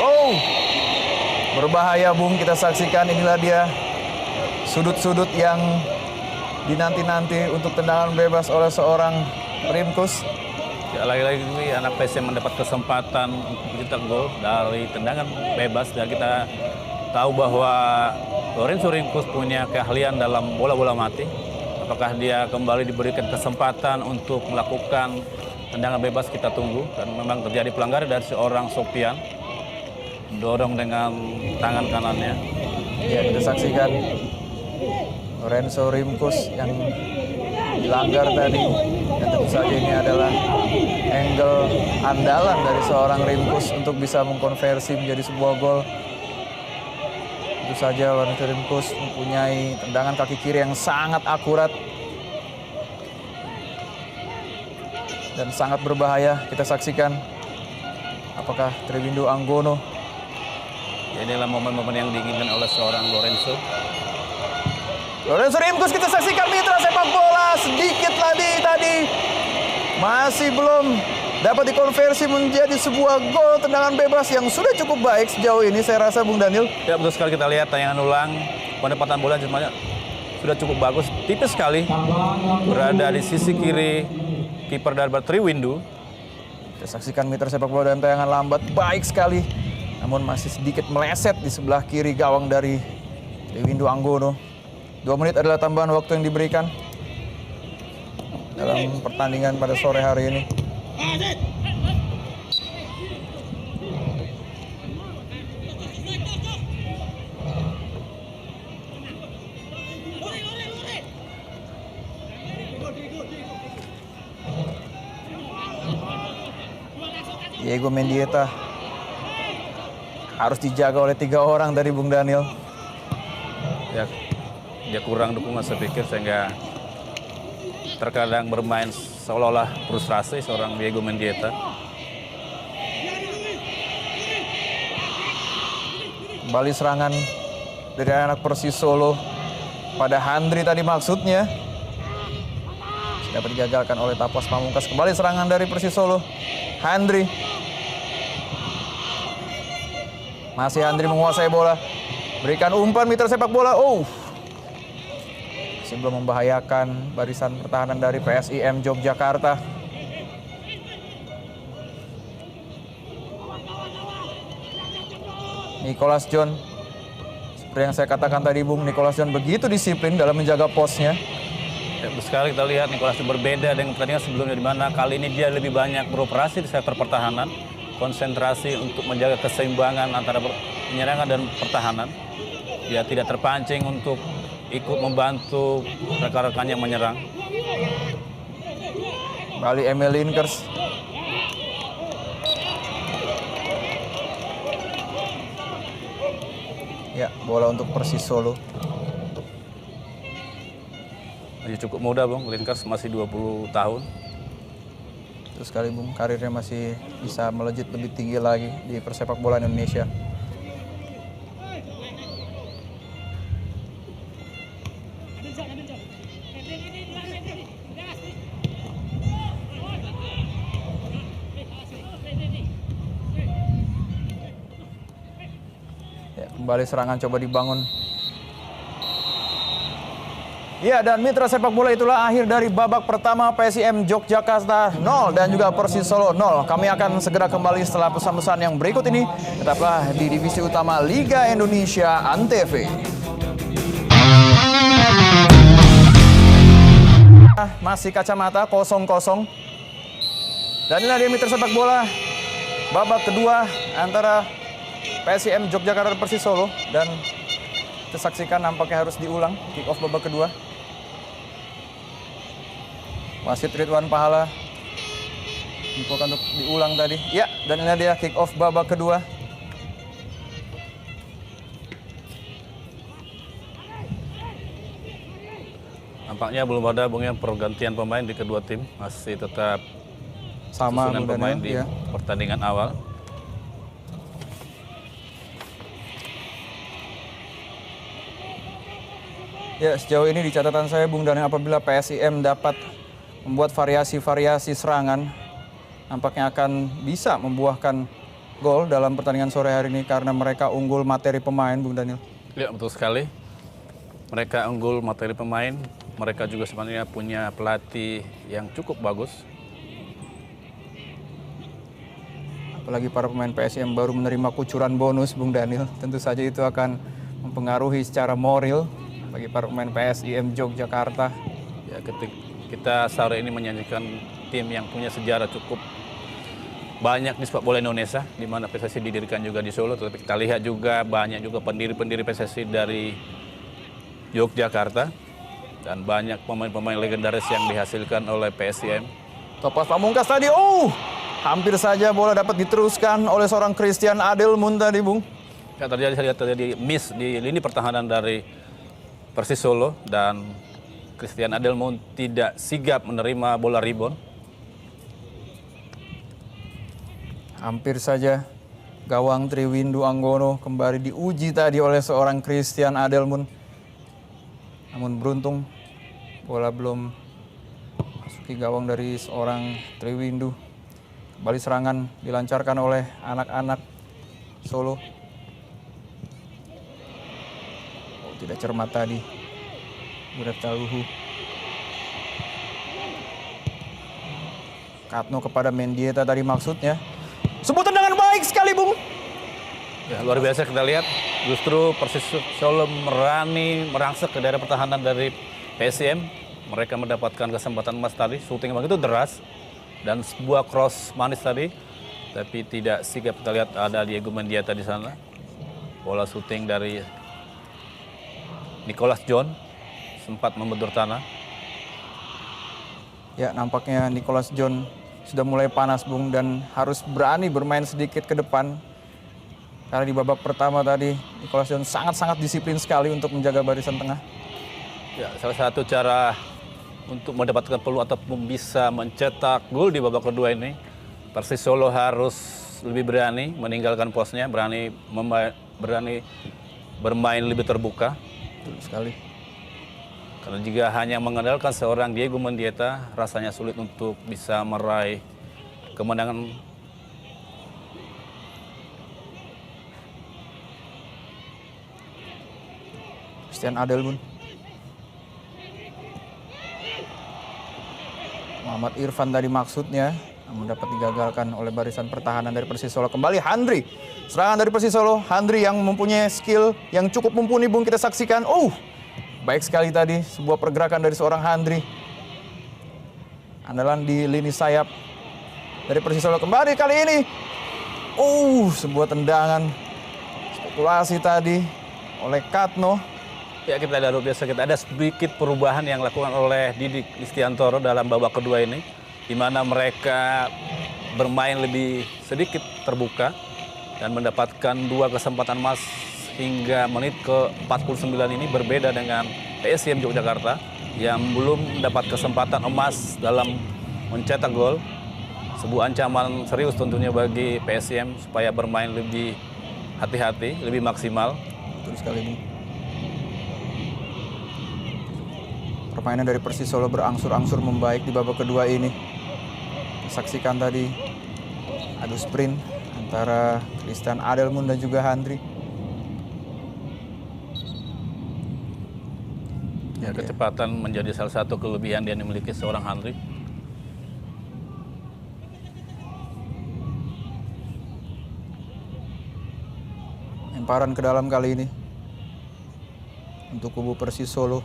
Berbahaya, Bung, kita saksikan. Inilah dia sudut-sudut yang dinanti-nanti untuk tendangan bebas oleh seorang Rimkus. Ya, lagi-lagi anak PSM mendapat kesempatan untuk mencetak gol dari tendangan bebas dan kita tahu bahwa Lorenzo Rimkus punya keahlian dalam bola-bola mati. Apakah dia kembali diberikan kesempatan untuk melakukan tendangan bebas, kita tunggu. Dan memang terjadi pelanggaran dari seorang Sofian. Dorong dengan tangan kanannya. Ya, kita saksikan Lorenzo Rimkus yang dilanggar tadi. Dan tentu saja ini adalah angle andalan dari seorang Rimkus untuk bisa mengkonversi menjadi sebuah gol. Tentu saja Lorenzo Rimkus mempunyai tendangan kaki kiri yang sangat akurat dan sangat berbahaya. Kita saksikan apakah Triwindo Anggono. Ya, inilah momen-momen yang diinginkan oleh seorang Lorenzo. Lorenzo Rimkus, kita saksikan mitra sepak bola sedikit lagi tadi. Masih belum dapat dikonversi menjadi sebuah gol tendangan bebas yang sudah cukup baik sejauh ini saya rasa Bung Daniel. Ya, betul sekali, kita lihat tayangan ulang. Penempatan bola semuanya sudah cukup bagus. Tipis sekali berada di sisi kiri kiper dari Triwindo. Kita saksikan mitra sepak bola dalam tayangan lambat baik sekali. Namun masih sedikit meleset di sebelah kiri gawang dari Triwindo Anggono. 2 menit adalah tambahan waktu yang diberikan dalam pertandingan pada sore hari ini. Diego Mendieta harus dijaga oleh 3 orang dari Bung Daniel. Ya, dia kurang dukungan saya pikir sehingga terkadang bermain seolah-olah frustrasi seorang Diego Mendieta. Kembali serangan dari anak Persis Solo pada Handri tadi maksudnya. Dapat digagalkan oleh Tapas Pamungkas. Kembali serangan dari Persis Solo. Handri. Masih Handri menguasai bola. Berikan umpan mitra sepak bola. Masih belum membahayakan barisan pertahanan dari PSIM Yogyakarta. Nicholas John. Seperti yang saya katakan tadi Bung, Nicholas John begitu disiplin dalam menjaga posnya. Ya, sekali kita lihat Nicholas berbeda dengan pertandingan sebelumnya, di mana kali ini dia lebih banyak beroperasi di sektor pertahanan, konsentrasi untuk menjaga keseimbangan antara penyerangan dan pertahanan. Dia tidak terpancing untuk ikut membantu rekan-rekan yang menyerang. Kembali Emil Linkers. Ya, bola untuk Persis Solo. Masih cukup muda Bung, Linkers masih 20 tahun. Terus sekali Bung, karirnya masih bisa melejit lebih tinggi lagi di persepak bola Indonesia. Ya, kembali serangan coba dibangun. Ya, dan mitra sepak bola itulah akhir dari babak pertama PSIM Yogyakarta 0 dan juga Persis Solo 0. Kami akan segera kembali setelah pesan-pesan yang berikut ini. Tetaplah di divisi utama Liga Indonesia Antv. Masih kacamata 0-0. Dan inilah dia mitra sepak bola babak kedua antara PSIM Yogyakarta dan Persis Solo. Dan kita saksikan nampaknya harus diulang kick off babak kedua. Wasit Ridwan Pahala infokan untuk diulang tadi. Ya, dan ini dia kick off babak kedua. Nampaknya belum ada Bung yang pergantian pemain di kedua tim, masih tetap Sama susunan pemain di ya. pertandingan awal. Ya, sejauh ini di catatan saya Bung Daniel, apabila PSIM dapat membuat variasi-variasi serangan, nampaknya akan bisa membuahkan gol dalam pertandingan sore hari ini karena mereka unggul materi pemain, Bung Daniel. Ya, betul sekali. Mereka unggul materi pemain, mereka juga sebenarnya punya pelatih yang cukup bagus. Apalagi para pemain PSIM baru menerima kucuran bonus, Bung Daniel. Tentu saja itu akan mempengaruhi secara moral bagi para pemain PSIM Yogyakarta. Ya, kita sore ini menyajikan tim yang punya sejarah cukup banyak di sepak bola Indonesia, di mana PSSI didirikan juga di Solo, tetapi kita lihat juga banyak juga pendiri-pendiri PSSI dari Yogyakarta dan banyak pemain-pemain legendaris yang dihasilkan oleh PSIM. Topas Pamungkas tadi, hampir saja bola dapat diteruskan oleh seorang Christian Adelmun tadi, Bung. Ya, terjadi miss di lini pertahanan dari Persis Solo dan Christian Adelmun tidak sigap menerima bola rebound. Hampir saja gawang Triwindu Anggono kembali diuji tadi oleh seorang Christian Adelmun. Namun beruntung bola belum masuki gawang dari seorang Triwindu. Kembali serangan dilancarkan oleh anak-anak Solo. Tidak cermat tadi. Brefta Luhu. Katno kepada Mendieta tadi maksudnya. Sebuah tendangan baik sekali, Bung. Ya, luar biasa kita lihat. Justru Persis Solo berani merangsek ke daerah pertahanan dari PSIM. Mereka mendapatkan kesempatan emas tadi. Shooting begitu deras. Dan sebuah cross manis tadi. Tapi tidak sigap kita lihat ada Diego Mendieta di sana. Bola shooting dari Nicholas John sempat membentur tanah. Ya, nampaknya Nicholas John sudah mulai panas, Bung, dan harus berani bermain sedikit ke depan. Karena di babak pertama tadi Nicholas John sangat-sangat disiplin sekali untuk menjaga barisan tengah. Ya, salah satu cara untuk mendapatkan peluang ataupun bisa mencetak gol di babak kedua ini, Persis Solo harus lebih berani meninggalkan posnya, berani bermain lebih terbuka. Betul sekali. Karena jika hanya mengandalkan seorang Diego Mendieta, rasanya sulit untuk bisa meraih kemenangan. Christian Adelmun. Muhammad Irfan tadi maksudnya, namun dapat digagalkan oleh barisan pertahanan dari Persis Solo. Kembali Handri. Serangan dari Persis Solo. Handri yang mempunyai skill yang cukup mumpuni, Bung, kita saksikan. Baik sekali tadi sebuah pergerakan dari seorang Handri. Andalan di lini sayap dari Persis Solo kembali kali ini. Sebuah tendangan spekulasi tadi oleh Katno. Ya, kita ada biasa kita ada sedikit perubahan yang dilakukan oleh Didik Listiantoro dalam babak kedua ini, di mana mereka bermain lebih sedikit terbuka dan mendapatkan 2 kesempatan emas hingga menit ke-49 ini, berbeda dengan PSIM Yogyakarta yang belum mendapat kesempatan emas dalam mencetak gol. Sebuah ancaman serius tentunya bagi PSIM supaya bermain lebih hati-hati, lebih maksimal. Betul sekali, Bung. Permainan dari Persis Solo berangsur-angsur membaik di babak kedua ini. Saksikan tadi adu sprint antara Christian Adelmun dan juga Handri. Ya, kecepatan menjadi salah satu kelebihan yang dimiliki seorang Handri. Lemparan ke dalam kali ini untuk kubu Persis Solo.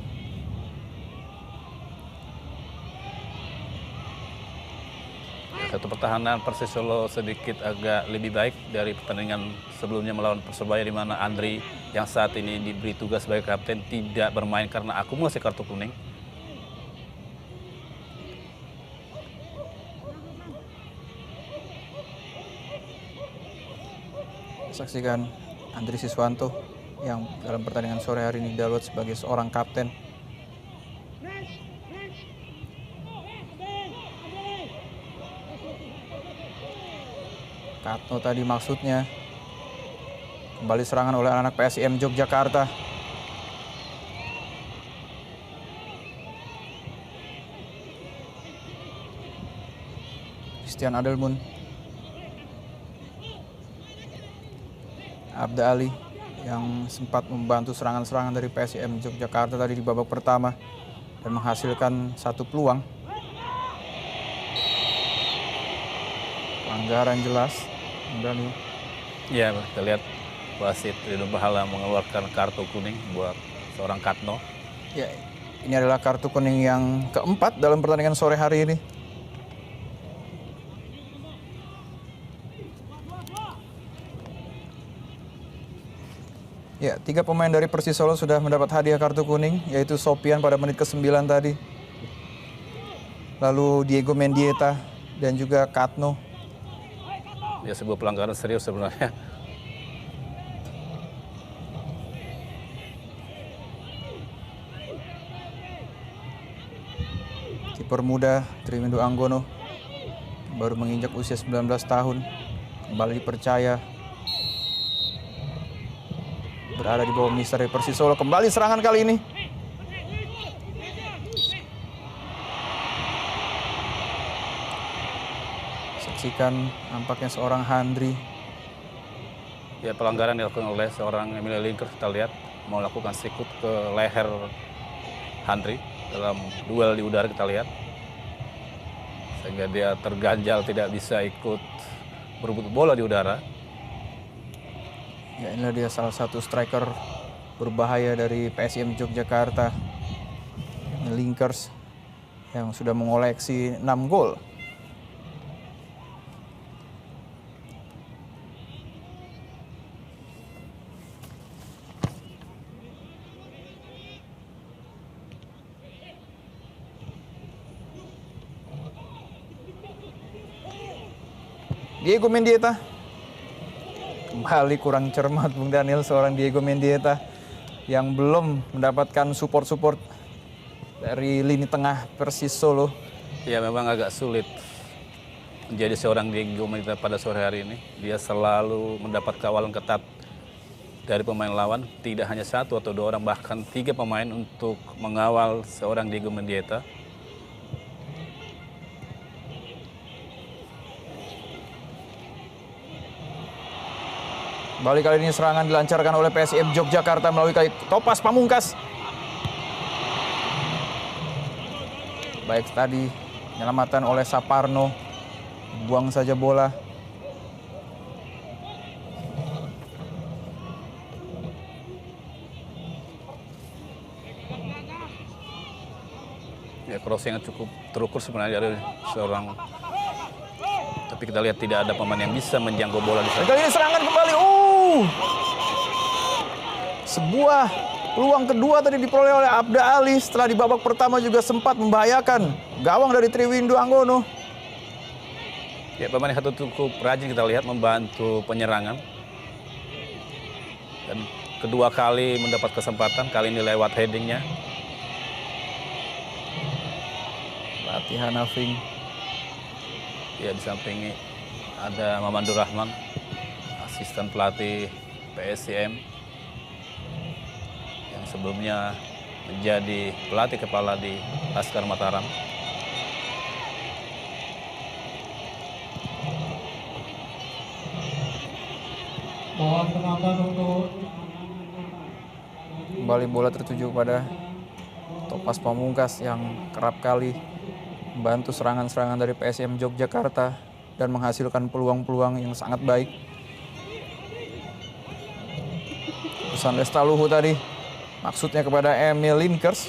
Satu pertahanan Persis Solo sedikit agak lebih baik dari pertandingan sebelumnya melawan Persebaya, di mana Andri yang saat ini diberi tugas sebagai kapten tidak bermain karena akumulasi kartu kuning. Saksikan Andri Siswanto yang dalam pertandingan sore hari ini didalut sebagai seorang kapten. Katno tadi maksudnya. Kembali serangan oleh anak PSIM Yogyakarta. Christian Adelmun. Abda Ali yang sempat membantu serangan-serangan dari PSIM Yogyakarta tadi di babak pertama dan menghasilkan 1 peluang. Pelanggaran jelas. Ya, kita lihat wasit Ridho Bahala mengeluarkan kartu kuning buat seorang Katno. Ya, ini adalah kartu kuning yang keempat dalam pertandingan sore hari ini. Ya, 3 pemain dari Persis Solo sudah mendapat hadiah kartu kuning, yaitu Sopian pada menit ke-9 tadi. Lalu Diego Mendieta dan juga Katno. Ya, sebuah pelanggaran serius sebenarnya. Kiper muda Triwindo Anggono baru menginjak usia 19 tahun, kembali dipercaya berada di bawah mister Persis Solo. Kembali serangan kali ini. Saksikan nampaknya seorang Handri. Ya, pelanggaran dilakukan oleh seorang Emilio Linkers, kita lihat melakukan sikut ke leher Handri dalam duel di udara, kita lihat. Sehingga dia terganjal, tidak bisa ikut berebut bola di udara. Ya, inilah dia salah satu striker berbahaya dari PSM Yogyakarta, Linkers, yang sudah mengoleksi 6 gol. Diego Mendieta kembali kurang cermat, Bung Daniel, seorang Diego Mendieta yang belum mendapatkan support dari lini tengah Persis Solo. Ya, memang agak sulit menjadi seorang Diego Mendieta pada sore hari ini. Dia selalu mendapat kawalan ketat dari pemain lawan, tidak hanya 1 atau 2 orang, bahkan 3 pemain untuk mengawal seorang Diego Mendieta. Kembali kali ini serangan dilancarkan oleh PSM Yogyakarta melalui kali Topas Pamungkas. Baik tadi penyelamatan oleh Saparno, buang saja bola. Ya, crossing yang cukup terukur sebenarnya dari seorang, tapi kita lihat tidak ada pemain yang bisa menjangkau bola di sana. Kali ini serangan kembali. Sebuah peluang kedua tadi diperoleh oleh Abda Ali setelah di babak pertama juga sempat membahayakan gawang dari Triwindo Anggono. Ya, pemain satu cukup rajin, kita lihat membantu penyerangan. Dan kedua kali mendapat kesempatan, kali ini lewat headingnya. Latihan Afing. Ya, di samping ada Mamandur Rahman, asisten pelatih PSIM yang sebelumnya menjadi pelatih kepala di Laskar Mataram. Kembali bola tertuju pada Topas Pamungkas yang kerap kali membantu serangan-serangan dari PSM Yogyakarta dan menghasilkan peluang-peluang yang sangat baik. Pesan Lestaluhu tadi maksudnya kepada Emil Linkers.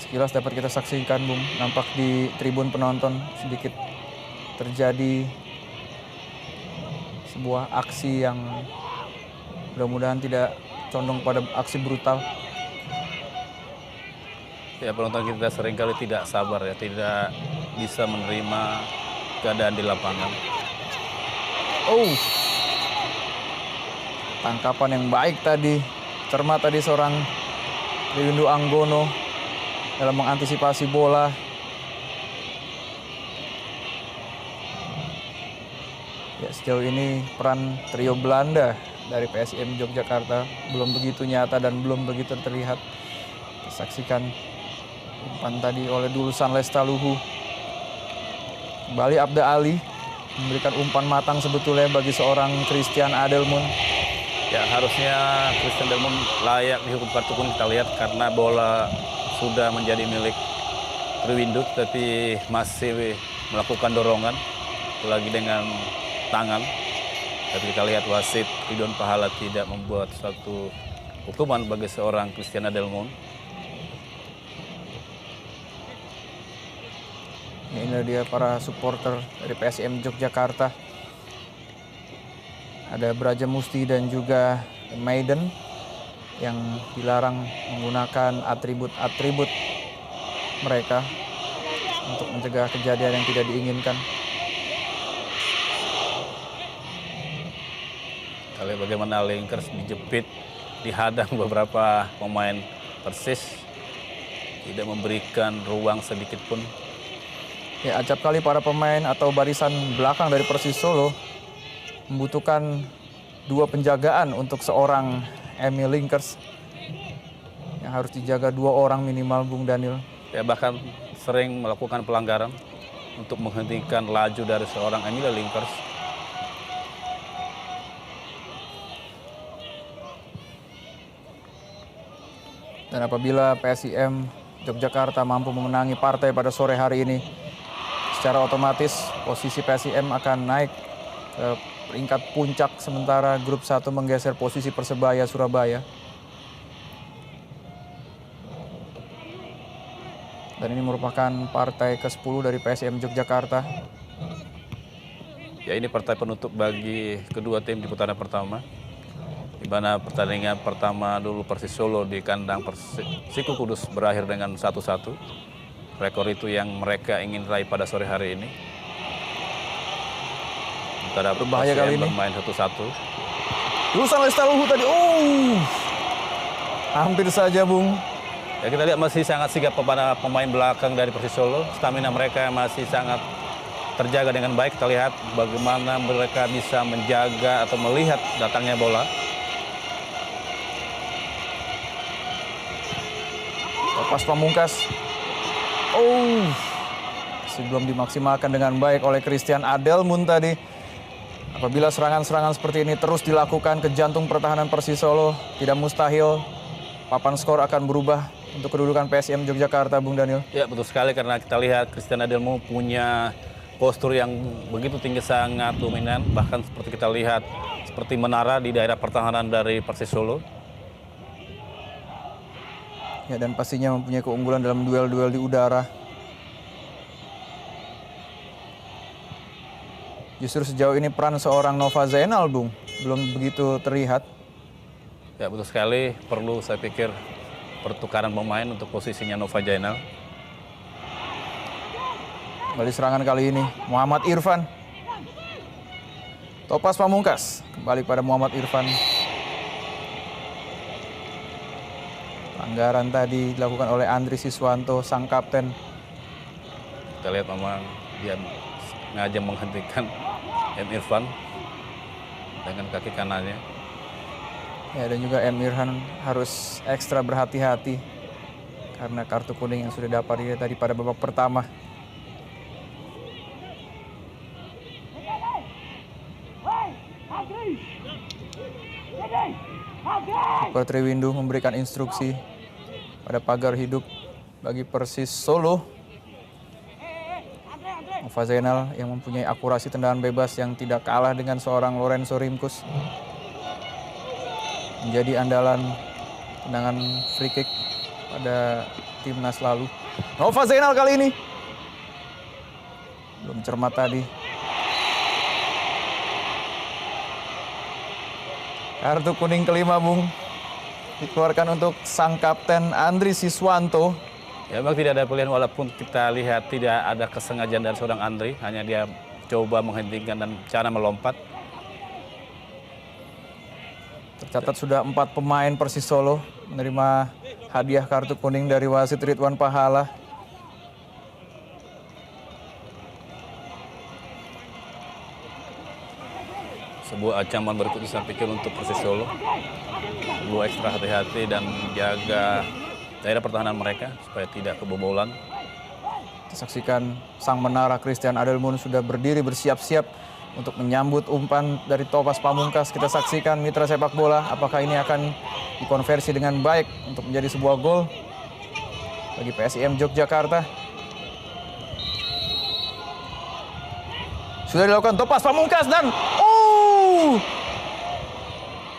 Sekilas dapat kita saksikan, Bung, nampak di tribun penonton sedikit terjadi sebuah aksi yang mudah-mudahan tidak condong pada aksi brutal. Ya, penonton kita seringkali tidak sabar, ya, tidak bisa menerima keadaan di lapangan. Tangkapan yang baik tadi, cermat tadi seorang Triwindo Anggono dalam mengantisipasi bola. Ya, sejauh ini peran trio Belanda dari PSM Yogyakarta belum begitu nyata dan belum begitu terlihat. Saksikan umpan tadi oleh Dulsan Lestaluhu. Kembali Abda Ali memberikan umpan matang sebetulnya bagi seorang Christian Adelmund. Ya, harusnya Christian Adelmund layak dihukum kartu kuning, kita lihat, karena bola sudah menjadi milik Triwindo, tapi masih melakukan dorongan, lagi dengan tangan. Tapi kita lihat wasit Ridwan Pahala tidak membuat suatu hukuman bagi seorang Christian Adelmon. Ini dia para supporter dari PSM Yogyakarta. Ada Braja Musti dan juga Maiden yang dilarang menggunakan atribut-atribut mereka untuk mencegah kejadian yang tidak diinginkan. Kita lihat bagaimana Linkers dijepit, dihadang beberapa pemain Persis, tidak memberikan ruang sedikit pun. Ya, acap kali para pemain atau barisan belakang dari Persis Solo membutuhkan 2 penjagaan untuk seorang Emil Linkers. Yang harus dijaga 2 orang minimal, Bung Daniel. Ya, bahkan sering melakukan pelanggaran untuk menghentikan laju dari seorang Emil Linkers. Dan apabila PSIM Yogyakarta mampu memenangi partai pada sore hari ini, secara otomatis posisi PSIM akan naik ke peringkat puncak, sementara grup 1 menggeser posisi Persebaya Surabaya. Dan ini merupakan partai ke-10 dari PSIM Yogyakarta. Ya, ini partai penutup bagi kedua tim di putaran pertama. Di mana pertandingan pertama dulu Persis Solo di kandang Persikupu Kudus berakhir dengan 1-1. Rekor itu yang mereka ingin raih pada sore hari ini. Sementara Berbahaya kali ini. Bermain 1-1. Lulusan Lestaluhu tadi, hampir saja, Bung. Ya, kita lihat masih sangat sigap kepada pemain belakang dari Persis Solo. Stamina mereka masih sangat terjaga dengan baik. Kita lihat bagaimana mereka bisa menjaga atau melihat datangnya bola. Lepas Pamungkas. Masih belum dimaksimalkan dengan baik oleh Christian Adelmon tadi. Apabila serangan-serangan seperti ini terus dilakukan ke jantung pertahanan Persis Solo, tidak mustahil papan skor akan berubah untuk kedudukan PSM Yogyakarta, Bung Daniel. Ya, betul sekali, karena kita lihat Christian Adelmon punya postur yang begitu tinggi, sangat dominan. Bahkan seperti kita lihat seperti menara di daerah pertahanan dari Persis Solo. Ya, dan pastinya mempunyai keunggulan dalam duel-duel di udara. Justru sejauh ini peran seorang Nova Zainal, Bung, belum begitu terlihat. Ya, betul sekali. Perlu, saya pikir, pertukaran pemain untuk posisinya Nova Zainal. Kembali serangan kali ini, Muhammad Irfan. Topas Pamungkas, kembali pada Muhammad Irfan. Pelanggaran tadi dilakukan oleh Andri Siswanto, sang kapten. Kita lihat memang dia sengaja menghentikan M. Irfan dengan kaki kanannya. Ya, dan juga M. Irfan harus ekstra berhati-hati karena kartu kuning yang sudah dapat dia tadi pada babak pertama. Keeper Triwindu memberikan instruksi pada pagar hidup bagi Persis Solo. Nova Zainal yang mempunyai akurasi tendangan bebas yang tidak kalah dengan seorang Lorenzo Rimkus. Menjadi andalan tendangan free kick pada timnas lalu. Nova Zainal kali ini belum cermat tadi. Kartu kuning kelima, Bung, dikeluarkan untuk sang kapten Andri Siswanto. Ya, memang tidak ada pilihan, walaupun kita lihat tidak ada kesengajaan dari seorang Andri, hanya dia coba menghentikan dan cara melompat. Tercatat sudah 4 pemain Persis Solo menerima hadiah kartu kuning dari wasit Ridwan Pahala. Sebuah ancaman berikutnya saya pikir untuk Persis Solo. Perlu ekstra hati-hati dan jaga daerah pertahanan mereka supaya tidak kebobolan. Kita saksikan sang menara Christian Adelmon sudah berdiri bersiap-siap untuk menyambut umpan dari Topas Pamungkas. Kita saksikan mitra sepak bola, apakah ini akan dikonversi dengan baik untuk menjadi sebuah gol bagi PSIM Yogyakarta. Sudah dilakukan Topas Pamungkas dan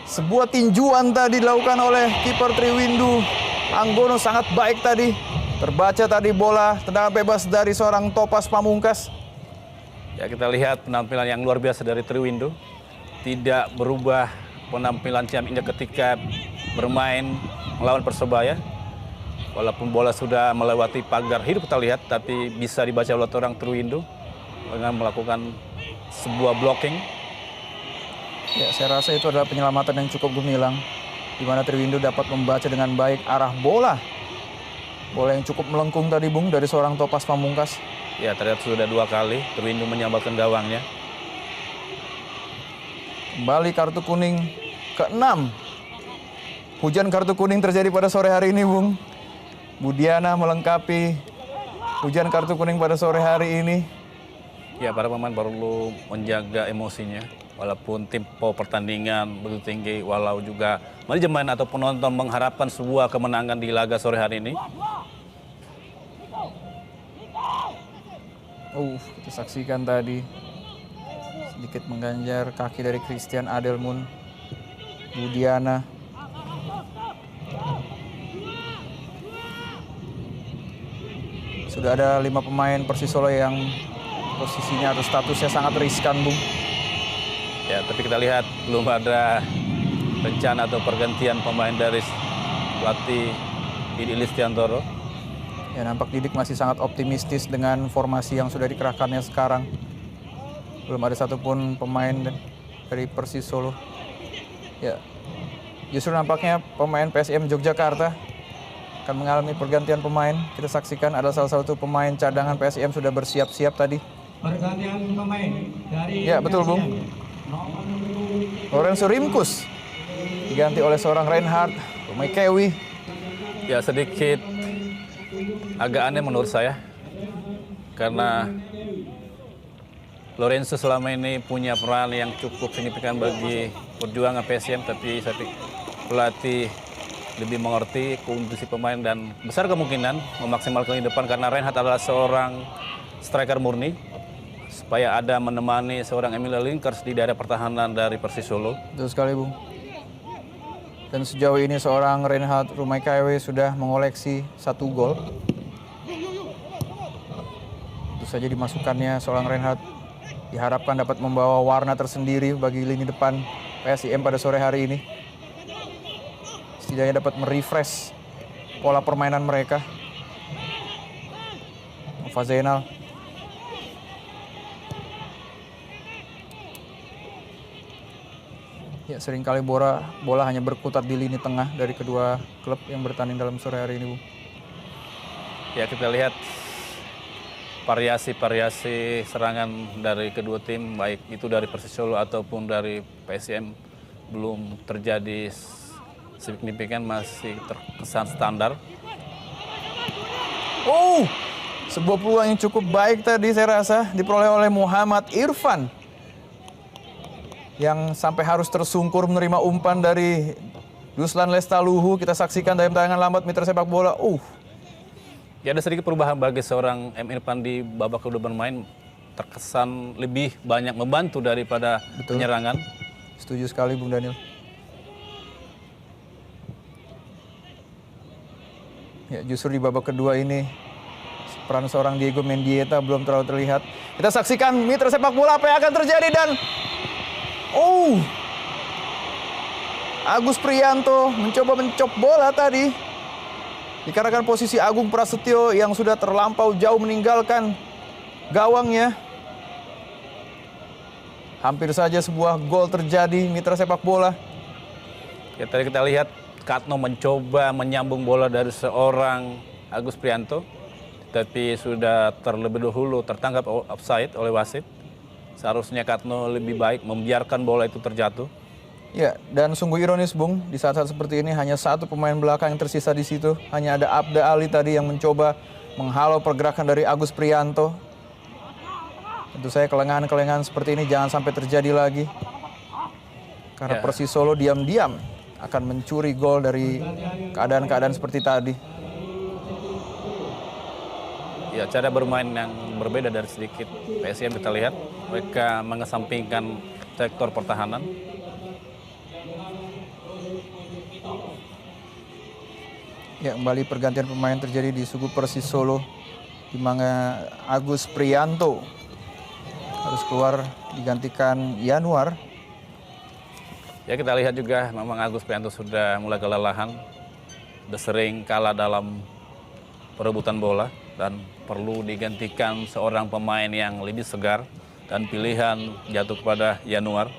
sebuah tinjuan tadi dilakukan oleh kiper Triwindu. Anggono sangat baik tadi. Terbaca tadi bola tendangan bebas dari seorang Topas Pamungkas. Ya, kita lihat penampilan yang luar biasa dari Triwindu. Tidak berubah penampilan Ciam Indah ketika bermain melawan Persebaya. Walaupun bola sudah melewati pagar hidup kita lihat, tapi bisa dibaca oleh orang Triwindu dengan melakukan sebuah blocking. Ya, saya rasa itu adalah penyelamatan yang cukup gemilang, di mana Triwindu dapat membaca dengan baik arah bola. Bola yang cukup melengkung tadi, Bung, dari seorang Topas Pamungkas. Ya, terlihat sudah 2 kali Triwindu menyambarkan gawangnya. Kembali kartu kuning ke-6. Hujan kartu kuning terjadi pada sore hari ini, Bung. Budiana melengkapi hujan kartu kuning pada sore hari ini. Ya, para pemain perlu menjaga emosinya. Walaupun tempo pertandingan begitu tinggi, walau juga manajemen atau penonton mengharapkan sebuah kemenangan di laga sore hari ini. Kita saksikan tadi sedikit mengganjar kaki dari Christian Adelmun. Budiana. Sudah ada 5 pemain Persisolo yang posisinya atau statusnya sangat riskan, Bung. Ya, tapi kita lihat belum ada rencana atau pergantian pemain dari pelatih Didi Listiantoro. Ya, nampak Didik masih sangat optimistis dengan formasi yang sudah dikerahkannya sekarang. Belum ada satupun pemain dari Persisolo. Ya, justru nampaknya pemain PSM Yogyakarta akan mengalami pergantian pemain. Kita saksikan ada salah satu pemain cadangan PSM sudah bersiap-siap tadi. Pergantian pemain dari Ya, betul, Bung. Lorenzo Rimkus diganti oleh seorang Reinhard Rumaikewi. Ya, sedikit agak aneh menurut saya. Karena Lorenzo selama ini punya peran yang cukup signifikan bagi perjuangan PSM, tapi saya pikir pelatih lebih mengerti kondisi pemain dan besar kemungkinan memaksimalkan di depan karena Reinhard adalah seorang striker murni, supaya ada menemani seorang Emilia Linkers di daerah pertahanan dari Persisolo. Betul sekali, Bung. Dan sejauh ini seorang Reinhard Rumaikewi sudah mengoleksi 1 gol. Tentu saja dimasukkannya seorang Reinhard diharapkan dapat membawa warna tersendiri bagi lini depan PSIM pada sore hari ini. Setidaknya dapat merefresh pola permainan mereka. Nova Zainal. Ya, seringkali bola hanya berkutat di lini tengah dari kedua klub yang bertanding dalam sore hari ini, Bu. Ya, kita lihat variasi serangan dari kedua tim, baik itu dari Persisolo ataupun dari PSM, belum terjadi signifikan, masih terkesan standar. Sebuah peluang yang cukup baik tadi saya rasa diperoleh oleh Muhammad Irfan, yang sampai harus tersungkur menerima umpan dari Duslan Lestaluhu. Kita saksikan dalam tayangan lambat Mitra Sepak Bola. Ya, ada sedikit perubahan bagi seorang M. Irfan di babak kedua bermain, terkesan lebih banyak membantu daripada penyerangan. Setuju sekali, Bung Daniel. Ya, justru di babak kedua ini peran seorang Diego Mendieta belum terlalu terlihat. Kita saksikan Mitra Sepak Bola apa yang akan terjadi dan Agus Priyanto mencoba mencop bola tadi. Dikarenakan posisi Agung Prasetyo yang sudah terlampau jauh meninggalkan gawangnya. Hampir saja sebuah gol terjadi Mitra Sepak Bola. Ya, tadi kita lihat Katno mencoba menyambung bola dari seorang Agus Priyanto, tapi sudah terlebih dahulu tertangkap offside oleh wasit. Seharusnya Katno lebih baik membiarkan bola itu terjatuh. Ya, dan sungguh ironis, Bung, di saat-saat seperti ini hanya 1 pemain belakang yang tersisa di situ. Hanya ada Abda Ali tadi yang mencoba menghalau pergerakan dari Agus Priyanto. Tentu saya kelengahan-kelengahan seperti ini jangan sampai terjadi lagi. Karena Persisolo diam-diam akan mencuri gol dari keadaan-keadaan seperti tadi. Ya, cara bermain yang berbeda dari sedikit PSM kita lihat. Mereka mengesampingkan sektor pertahanan. Ya, kembali pergantian pemain terjadi di Sugu Persis Solo, di mana Agus Prianto harus keluar digantikan Yanuar. Ya, kita lihat juga memang Agus Prianto sudah mulai kelelahan, sudah sering kalah dalam perebutan bola dan perlu digantikan seorang pemain yang lebih segar dan pilihan jatuh kepada Yanuar.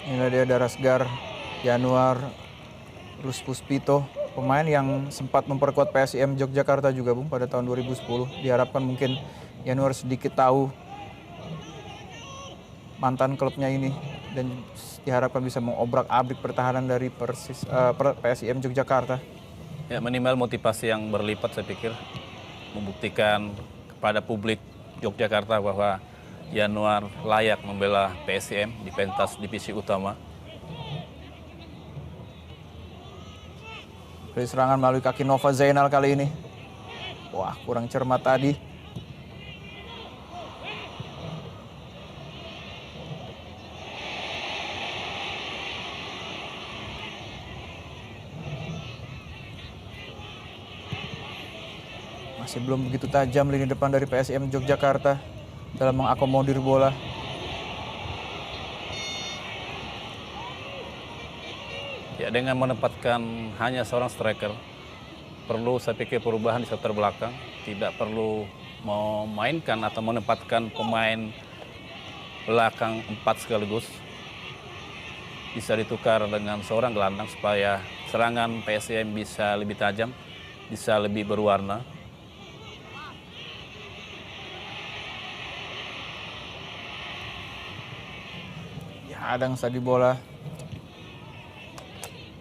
Inilah dia darah segar Yanuar Rus Puspito, pemain yang sempat memperkuat PSM Yogyakarta juga, Bung, pada tahun 2010. Diharapkan mungkin Yanuar sedikit tahu mantan klubnya ini dan diharapkan bisa mengobrak-abrik pertahanan dari PSM Yogyakarta. Ya, minimal motivasi yang berlipat saya pikir, membuktikan kepada publik Yogyakarta bahwa Yanuar layak membela PSM di pentas divisi utama. Dari serangan melalui kaki Nova Zainal kali ini. Wah, kurang cermat tadi. Masih belum begitu tajam lini depan dari PSM Yogyakarta dalam mengakomodir bola. Ya, dengan menempatkan hanya seorang striker, perlu saya pikir perubahan di sektor belakang. Tidak perlu memainkan atau menempatkan pemain belakang 4 sekaligus. Bisa ditukar dengan seorang gelandang supaya serangan PSM bisa lebih tajam, bisa lebih berwarna. Adang tadi bola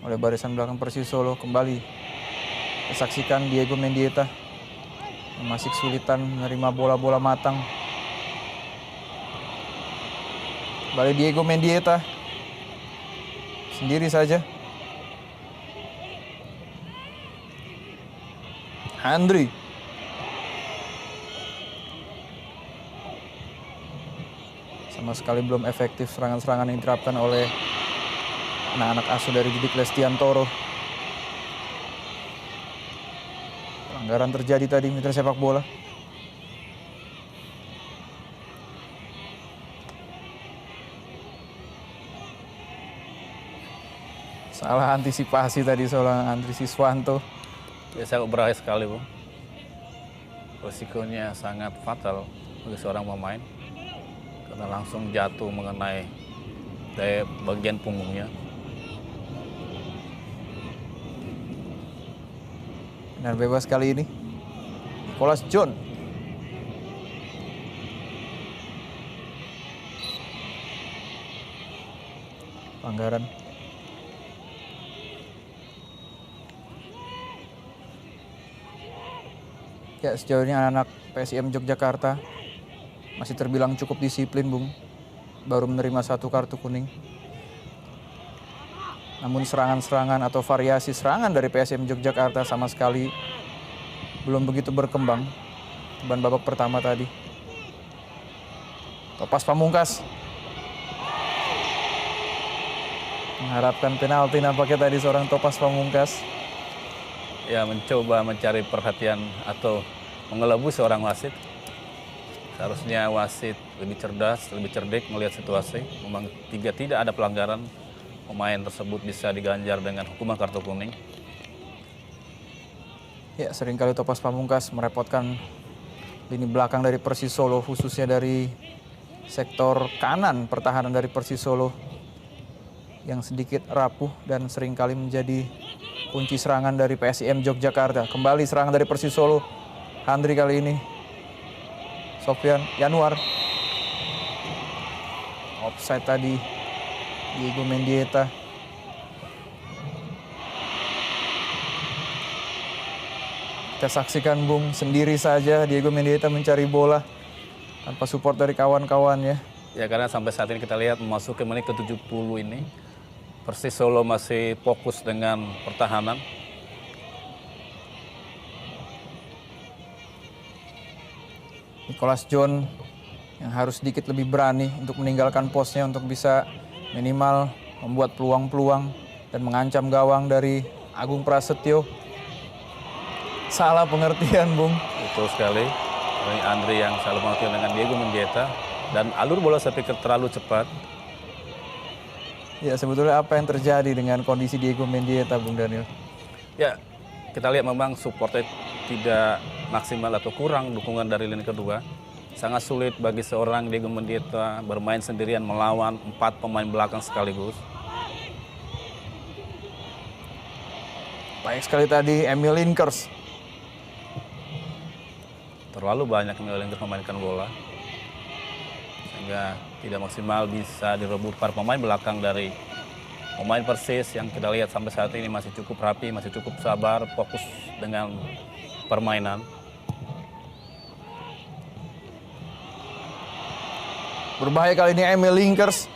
oleh barisan belakang Persis Solo. Kembali disaksikan Diego Mendieta yang masih kesulitan menerima bola-bola matang. Kembali Diego Mendieta sendiri saja. Handri. Sama sekali belum efektif serangan-serangan yang diterapkan oleh anak-anak asuh dari Didik Lestiantoro. Pelanggaran terjadi tadi mitra sepak bola. Salah antisipasi tadi seorang Andri Siswanto. Ya, saya berbahaya sekali, Bung. Resikonya sangat fatal bagi seorang pemain karena langsung jatuh mengenai bagian punggungnya. Benar bebas kali ini Nicholas John. Pelanggaran. Ya, sejauh ini anak-anak PSM Yogyakarta masih terbilang cukup disiplin, Bung. Baru menerima 1 kartu kuning. Namun serangan-serangan atau variasi serangan dari PSM Yogyakarta sama sekali belum begitu berkembang. Ban babak pertama tadi. Topas Pamungkas mengharapkan penalti nampaknya tadi seorang Topas Pamungkas. Ya, mencoba mencari perhatian atau mengelabui seorang wasit. Seharusnya wasit lebih cerdas, lebih cerdik melihat situasi. Memang tidak ada pelanggaran, pemain tersebut bisa diganjar dengan hukuman kartu kuning. Ya, seringkali Topas Pamungkas merepotkan lini belakang dari Persis Solo, khususnya dari sektor kanan pertahanan dari Persis Solo yang sedikit rapuh dan seringkali menjadi kunci serangan dari PSM Yogyakarta. Kembali serangan dari Persis Solo. Handri kali ini. Sofyan Yanuar. Offside tadi. Diego Mendieta. Kita saksikan, Bung, sendiri saja Diego Mendieta mencari bola tanpa support dari kawan-kawannya. Ya, karena sampai saat ini kita lihat memasuki menit ke-70 ini, Persis Solo masih fokus dengan pertahanan. Nicholas John yang harus sedikit lebih berani untuk meninggalkan posnya untuk bisa minimal membuat peluang-peluang dan mengancam gawang dari Agung Prasetyo. Salah pengertian, Bung. Betul sekali. Ini Andri yang salah pengertian dengan Diego Mendieta. Dan alur bola saya pikir terlalu cepat. Ya, sebetulnya apa yang terjadi dengan kondisi Diego Mendieta, Bung Daniel? Ya, kita lihat memang supportnya tidak maksimal atau kurang dukungan dari lini kedua. Sangat sulit bagi seorang Diego Mendieta bermain sendirian melawan 4 pemain belakang sekaligus. Baik sekali tadi Emil Linkers. Terlalu banyak yang memainkan bola. Sehingga tidak maksimal bisa direbut para pemain belakang dari pemain Persis yang kita lihat sampai saat ini masih cukup rapi, masih cukup sabar, fokus dengan permainan. Berbahaya kali ini Emil Linkers.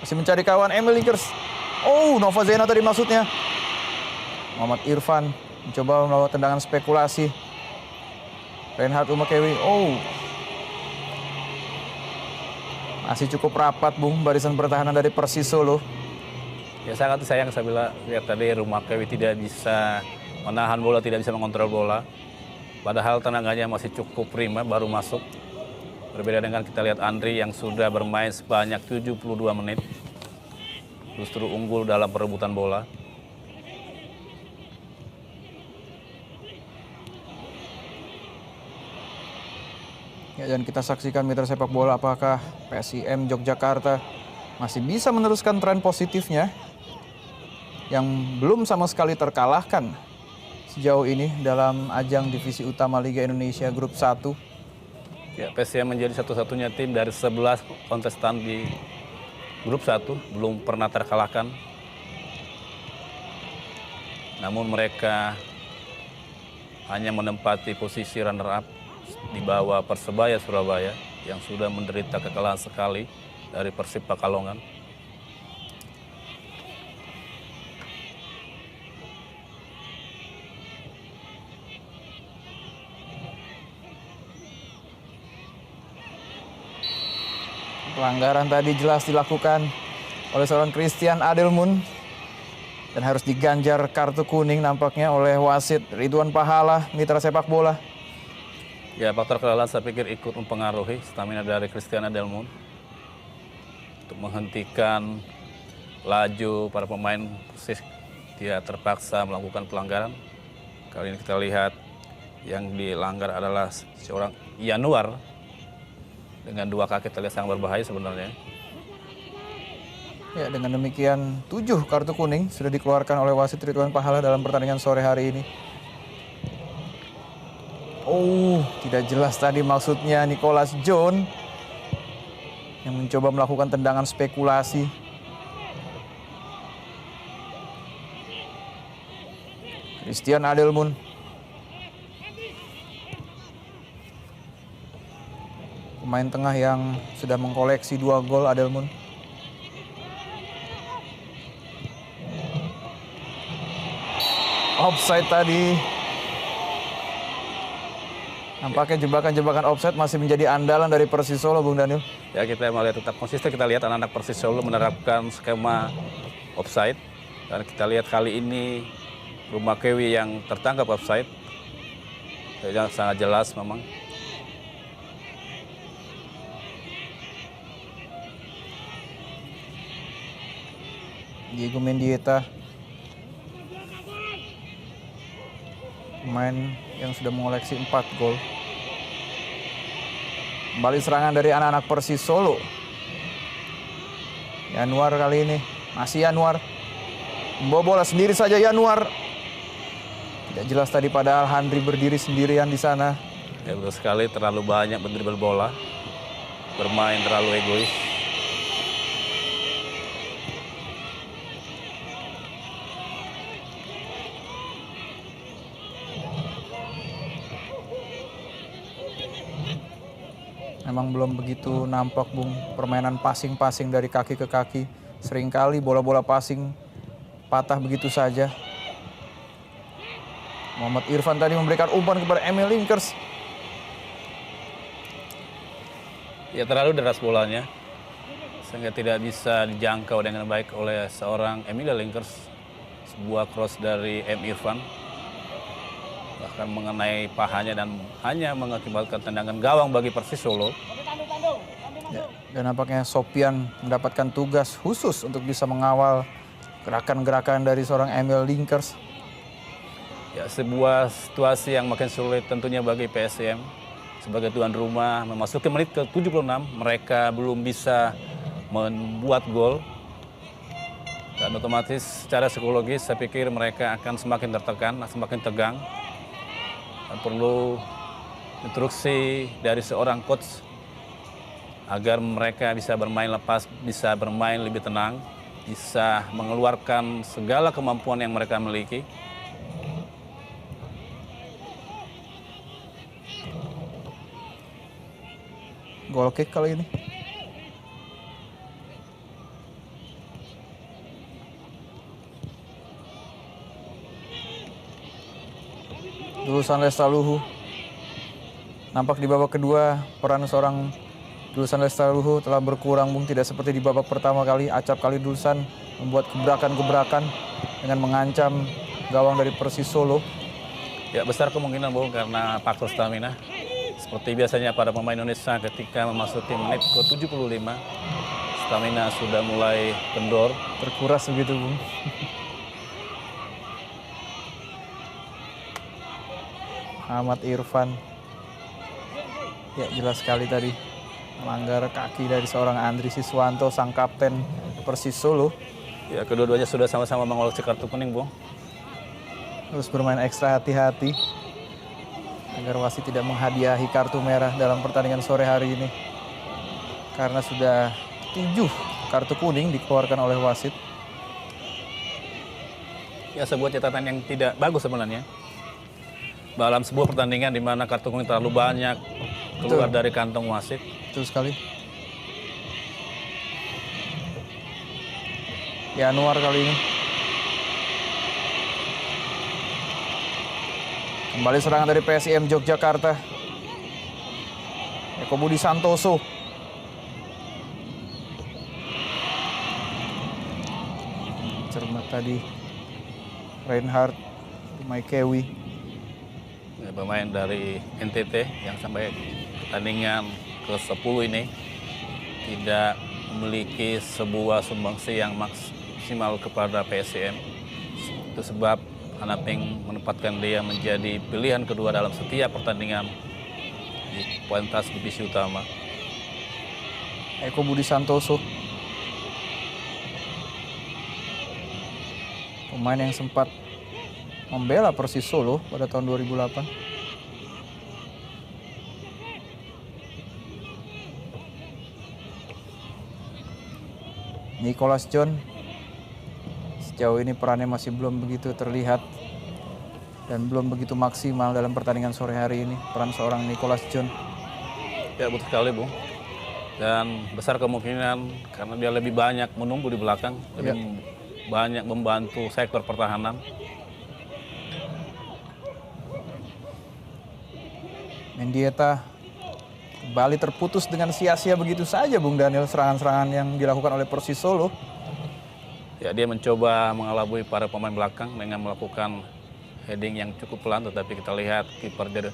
Masih mencari kawan Emil Linkers. Oh, Nova Zena tadi maksudnya. Muhammad Irfan mencoba melakukan tendangan spekulasi. Reinhard Umakewi. Oh. Masih cukup rapat, Bung, barisan pertahanan dari Persis Solo. Ya sangat sayang saya lihat tadi Umakewi tidak bisa menahan bola, tidak bisa mengontrol bola. Padahal tenaganya masih cukup prima, baru masuk. Berbeda dengan kita lihat Andri yang sudah bermain sebanyak 72 menit. Justru unggul dalam perebutan bola. Ya, dan kita saksikan mitra sepak bola apakah PSIM Yogyakarta masih bisa meneruskan tren positifnya yang belum sama sekali terkalahkan sejauh ini dalam ajang divisi utama Liga Indonesia Grup 1. Ya, PSIM menjadi satu-satunya tim dari 11 kontestan di Grup 1 belum pernah terkalahkan. Namun mereka hanya menempati posisi runner-up di bawah Persebaya Surabaya yang sudah menderita kekalahan sekali dari Persib Pekalongan. Pelanggaran tadi jelas dilakukan oleh seorang Christian Adelmun dan harus diganjar kartu kuning nampaknya oleh wasit Ridwan Pahala, mitra sepak bola. Ya, faktor kelelahan saya pikir ikut mempengaruhi stamina dari Christian Adelmun untuk menghentikan laju para pemain Persis. Dia terpaksa melakukan pelanggaran. Kali ini kita lihat yang dilanggar adalah seorang Yanuar dengan 2 kaki terlihat sangat berbahaya sebenarnya. Ya, dengan demikian 7 kartu kuning sudah dikeluarkan oleh wasit Ridwan Pahala dalam pertandingan sore hari ini. Oh, tidak jelas tadi maksudnya Nicholas John yang mencoba melakukan tendangan spekulasi. Christian Adelmun. Pemain tengah yang sudah mengkoleksi 2 gol, Adelmun. Offside tadi. Nampaknya jebakan-jebakan offside masih menjadi andalan dari Persis Solo, Bung Daniel. Ya, kita melihat tetap konsisten, kita lihat anak-anak Persis Solo menerapkan skema offside. Dan kita lihat kali ini Umakewi yang tertangkap offside. Yang sangat jelas memang. Diego Mendieta, pemain yang sudah mengoleksi 4 gol. Kembali serangan dari anak-anak Persis Solo. Yanuar kali ini, masih Yanuar. Membawa bola sendiri saja Yanuar. Tidak jelas tadi padahal Handri berdiri sendirian di sana. Ya, betul sekali, terlalu banyak mendribel bola. Bermain terlalu egois. Memang belum begitu nampak, Bung, permainan passing-passing dari kaki ke kaki. Seringkali bola-bola passing patah begitu saja. Muhammad Irfan tadi memberikan umpan kepada Emil Linkers. Ya terlalu deras bolanya, sehingga tidak bisa dijangkau dengan baik oleh seorang Emilia Linkers. Sebuah cross dari M. Irfan, bahkan mengenai pahanya dan hanya mengakibatkan tendangan gawang bagi Persis Solo. Ya, dan nampaknya Sopian mendapatkan tugas khusus untuk bisa mengawal gerakan-gerakan dari seorang Emil Linkers. Ya, sebuah situasi yang makin sulit tentunya bagi PSM. Sebagai tuan rumah, memasuki menit ke-76, mereka belum bisa membuat gol. Dan otomatis secara psikologis saya pikir mereka akan semakin tertekan, semakin tegang. Dan perlu instruksi dari seorang coach agar mereka bisa bermain lepas, bisa bermain lebih tenang, bisa mengeluarkan segala kemampuan yang mereka miliki. Goal kick kali ini. Dulusan Lestaluhu. Nampak di babak kedua peran seorang Dulusan Lestaluhu telah berkurang, Bung. Tidak seperti di babak pertama kali. Acap kali Dulusan membuat gebrakan-gebrakan dengan mengancam gawang dari Persis Solo. Ya, besar kemungkinan, Bung, karena faktor stamina. Seperti biasanya pada pemain Indonesia ketika memasuki menit ke-75, stamina sudah mulai kendor. Terkuras begitu, Bung. Muhammad Irfan. Ya, jelas sekali tadi melanggar kaki dari seorang Andri Siswanto, sang kapten Persis Solo. Ya, kedua-duanya sudah sama-sama mengoleksi kartu kuning, Bung. Terus bermain ekstra hati-hati agar wasit tidak menghadiahi kartu merah dalam pertandingan sore hari ini. Karena sudah 7 kartu kuning dikeluarkan oleh wasit. Ya, sebuah catatan yang tidak bagus sebenarnya. Dalam sebuah pertandingan di mana kartu kuning terlalu banyak keluar dari kantong wasit. Betul sekali. Yanuar kali ini. Kembali serangan dari PSM Yogyakarta. Eko Budi Santoso. Cermat tadi. Reinhard Maikewi. Ya, pemain dari NTT yang sampai pertandingan ke-10 ini tidak memiliki sebuah sumbangsi yang maksimal kepada PSM. Itu sebab Hanapeng menempatkan dia menjadi pilihan kedua dalam setiap pertandingan di pentas divisi utama. Eko Budi Santoso, pemain yang sempat membela Persis Solo pada tahun 2008. Nicholas John, sejauh ini perannya masih belum begitu terlihat dan belum begitu maksimal dalam pertandingan sore hari ini, peran seorang Nicholas John. Ya, betul sekali, Bung. Dan besar kemungkinan karena dia lebih banyak menunggu di belakang, lebih banyak membantu sektor pertahanan. Mendieta kembali terputus dengan sia-sia begitu saja, Bung Daniel, serangan-serangan yang dilakukan oleh Persis Solo. Ya, dia mencoba mengelabui para pemain belakang dengan melakukan heading yang cukup pelan, tetapi kita lihat kiper dari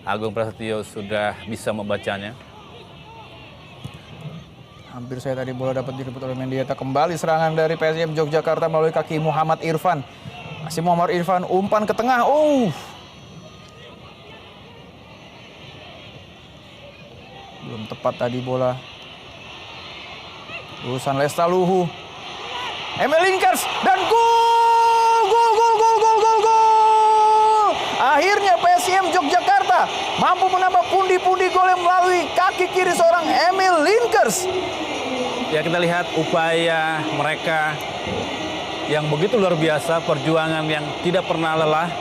Agung Prasetyo sudah bisa membacanya. Hampir saya tadi bola dapat direbut oleh Mendieta. Kembali serangan dari PSM Yogyakarta melalui kaki Muhammad Irfan. Masih Muhammad Irfan, umpan ke tengah. Belum tepat tadi bola. Lulusan Lestaluhu. Emil Linkers dan gol! Akhirnya PSM Yogyakarta mampu menambah pundi-pundi gol yang melalui kaki kiri seorang Emil Linkers. Ya, kita lihat upaya mereka yang begitu luar biasa, perjuangan yang tidak pernah lelah.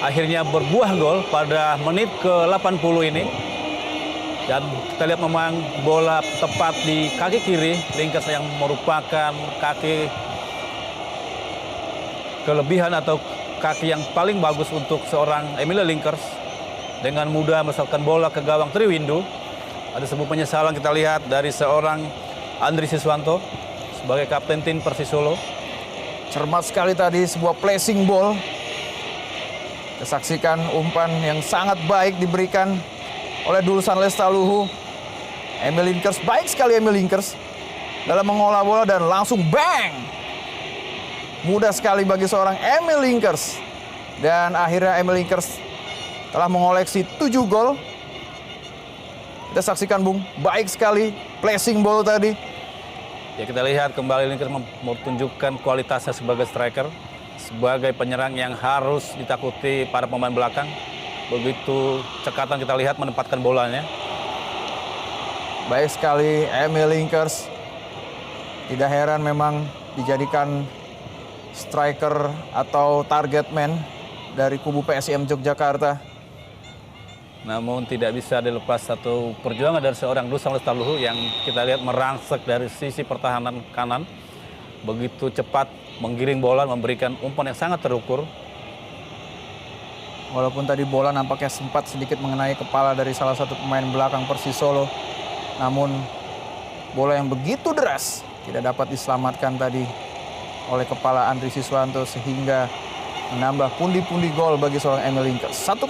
Akhirnya berbuah gol pada menit ke-80 ini. Dan kita lihat memang bola tepat di kaki kiri Linkers yang merupakan kaki kelebihan atau kaki yang paling bagus untuk seorang Emilia Linkers. Dengan mudah memasukkan bola ke gawang Triwindu. Ada sebuah penyesalan kita lihat dari seorang Andri Siswanto sebagai kapten tim Persis Solo. Cermat sekali tadi sebuah placing ball. Kita saksikan umpan yang sangat baik diberikan oleh Dusan Lestaluhu. Emil Linkers, baik sekali Emil Linkers dalam mengolah bola dan langsung bang. Mudah sekali bagi seorang Emil Linkers. Dan akhirnya Emil Linkers telah mengoleksi 7 gol. Kita saksikan Bung, baik sekali placing ball tadi. Ya, kita lihat kembali Linkers mempertunjukkan kualitasnya sebagai striker, sebagai penyerang yang harus ditakuti para pemain belakang. Begitu cekatan kita lihat menempatkan bolanya. Baik sekali Emil Linkers. Tidak heran memang dijadikan striker atau target man dari kubu PSIM Yogyakarta. Namun tidak bisa dilepas satu perjuangan dari seorang Dusan Lestaluhu yang kita lihat merangsek dari sisi pertahanan kanan. Begitu cepat menggiring bola, memberikan umpan yang sangat terukur. Walaupun tadi bola nampaknya sempat sedikit mengenai kepala dari salah satu pemain belakang Persis Solo. Namun bola yang begitu deras tidak dapat diselamatkan tadi oleh kepala Andri Siswanto sehingga menambah pundi-pundi gol bagi seorang Emil Linkers. 1-0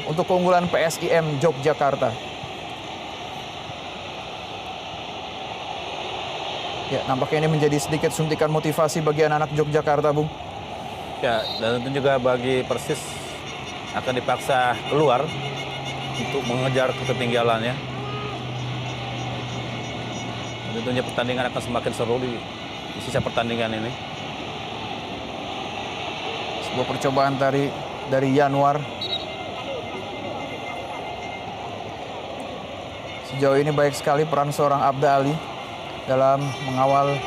untuk keunggulan PSIM Yogyakarta. Ya, nampaknya ini menjadi sedikit suntikan motivasi bagi anak-anak Yogyakarta, Bung. Ya, dan tentu juga bagi Persis akan dipaksa keluar untuk mengejar ketertinggalannya. Tentunya pertandingan akan semakin seru di sisa pertandingan ini. Sebuah percobaan dari Yanuar. Sejauh ini baik sekali peran seorang Abda Ali dalam mengawal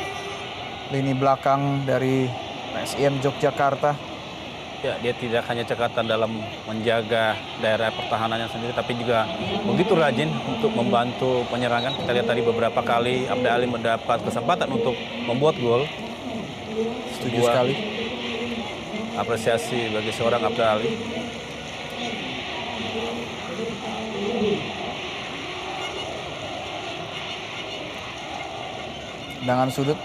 lini belakang dari PSIM Yogyakarta. Ya, dia tidak hanya cekatan dalam menjaga daerah pertahanannya sendiri, tapi juga begitu rajin untuk membantu penyerangan. Kita lihat tadi beberapa kali Abda Ali mendapat kesempatan untuk membuat gol. Setuju sekali. Apresiasi bagi seorang Abda Ali. Dengan sudut.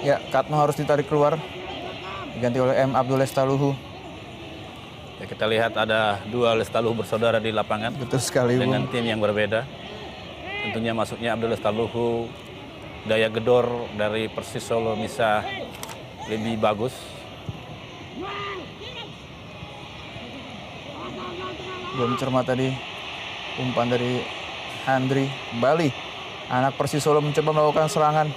Ya, Katno harus ditarik keluar. Diganti oleh M. Abdul Lestaluhu. Ya, kita lihat ada dua Lestaluhu bersaudara di lapangan. Betul sekali, Bung. Dengan tim yang berbeda. Tentunya masuknya Abdul Lestaluhu, daya gedor dari Persis Solo bisa lebih bagus. Belum cermat tadi umpan dari Andri. Kembali anak Persis Solo mencoba melakukan serangan.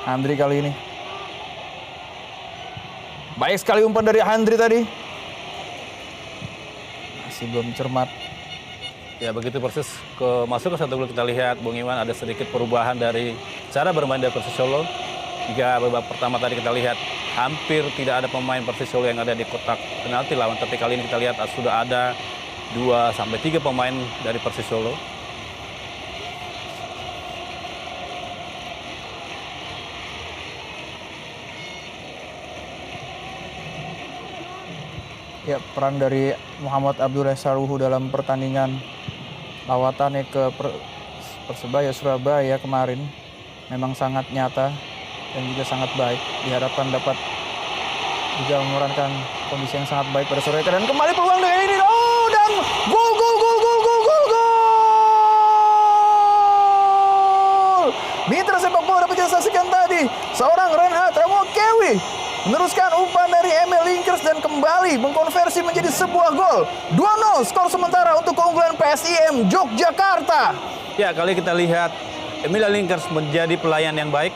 Andri kali ini. Baik sekali umpan dari Andri tadi. Masih belum cermat. Ya, begitu Persis masuk ke satu gol, kita lihat Bung Iwan ada sedikit perubahan dari cara bermain dari Persis Solo. Jika babak pertama tadi kita lihat hampir tidak ada pemain Persis Solo yang ada di kotak penalti lawan, tapi kali ini kita lihat sudah ada 2-3 pemain dari Persis Solo. Ya, peran dari Muhammad Abdul Lestaluhu dalam pertandingan lawatannya ke Persebaya Surabaya kemarin memang sangat nyata dan juga sangat baik. Diharapkan dapat juga memerankan kondisi yang sangat baik pada sore dan kembali peluang dengan ini. Oh, dan gol. Mitra sepak bola dapat kita saksikan tadi. Seorang Renhat Ramokewi meneruskan umpan dari Emil Linkers dan kembali mengkonversi menjadi sebuah gol. 2-0 skor sementara untuk keunggulan PSIM Yogyakarta. Ya, kali kita lihat Emil Linkers menjadi pelayan yang baik.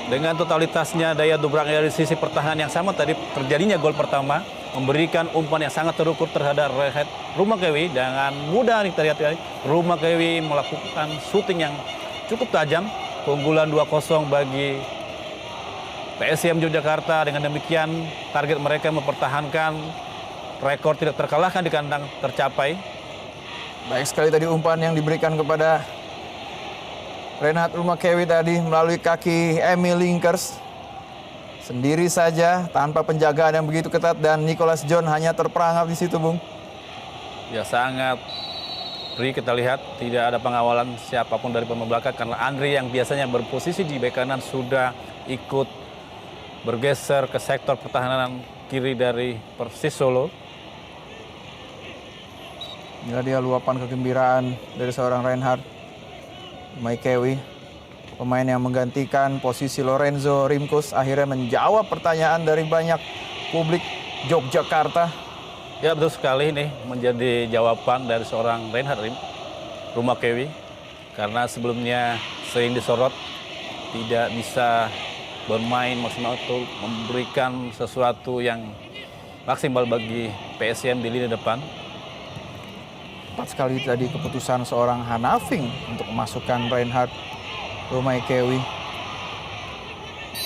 Dengan totalitasnya daya dobraknya dari sisi pertahanan yang sama tadi terjadinya gol pertama. Memberikan umpan yang sangat terukur terhadap Renhat Ramokewi. Dengan mudah kita lihat Ramokewi melakukan syuting yang cukup tajam. Keunggulan 2-0 bagi PSIM Yogyakarta. Dengan demikian target mereka mempertahankan rekor tidak terkalahkan di kandang tercapai. Baik sekali tadi umpan yang diberikan kepada Renhat Ramokewi tadi melalui kaki Emil Linkers. Sendiri saja, tanpa penjagaan yang begitu ketat, dan Nicholas John hanya terperangkap di situ, Bung. Ya sangat free, kita lihat tidak ada pengawalan siapapun dari pemain belakang karena Andri yang biasanya berposisi di bek kanan sudah ikut bergeser ke sektor pertahanan kiri dari Persis Solo. Inilah dia luapan kegembiraan dari seorang Reinhard Maikewi, pemain yang menggantikan posisi Lorenzo Rimkus, akhirnya menjawab pertanyaan dari banyak publik Yogyakarta. Ya betul sekali, ini menjadi jawaban dari seorang Reinhard Rumakewi karena sebelumnya sering disorot tidak bisa bermain maksimal untuk memberikan sesuatu yang maksimal bagi PSM di lini depan. Tepat sekali tadi keputusan seorang Hanafing untuk memasukkan Reinhard Rumaikewi.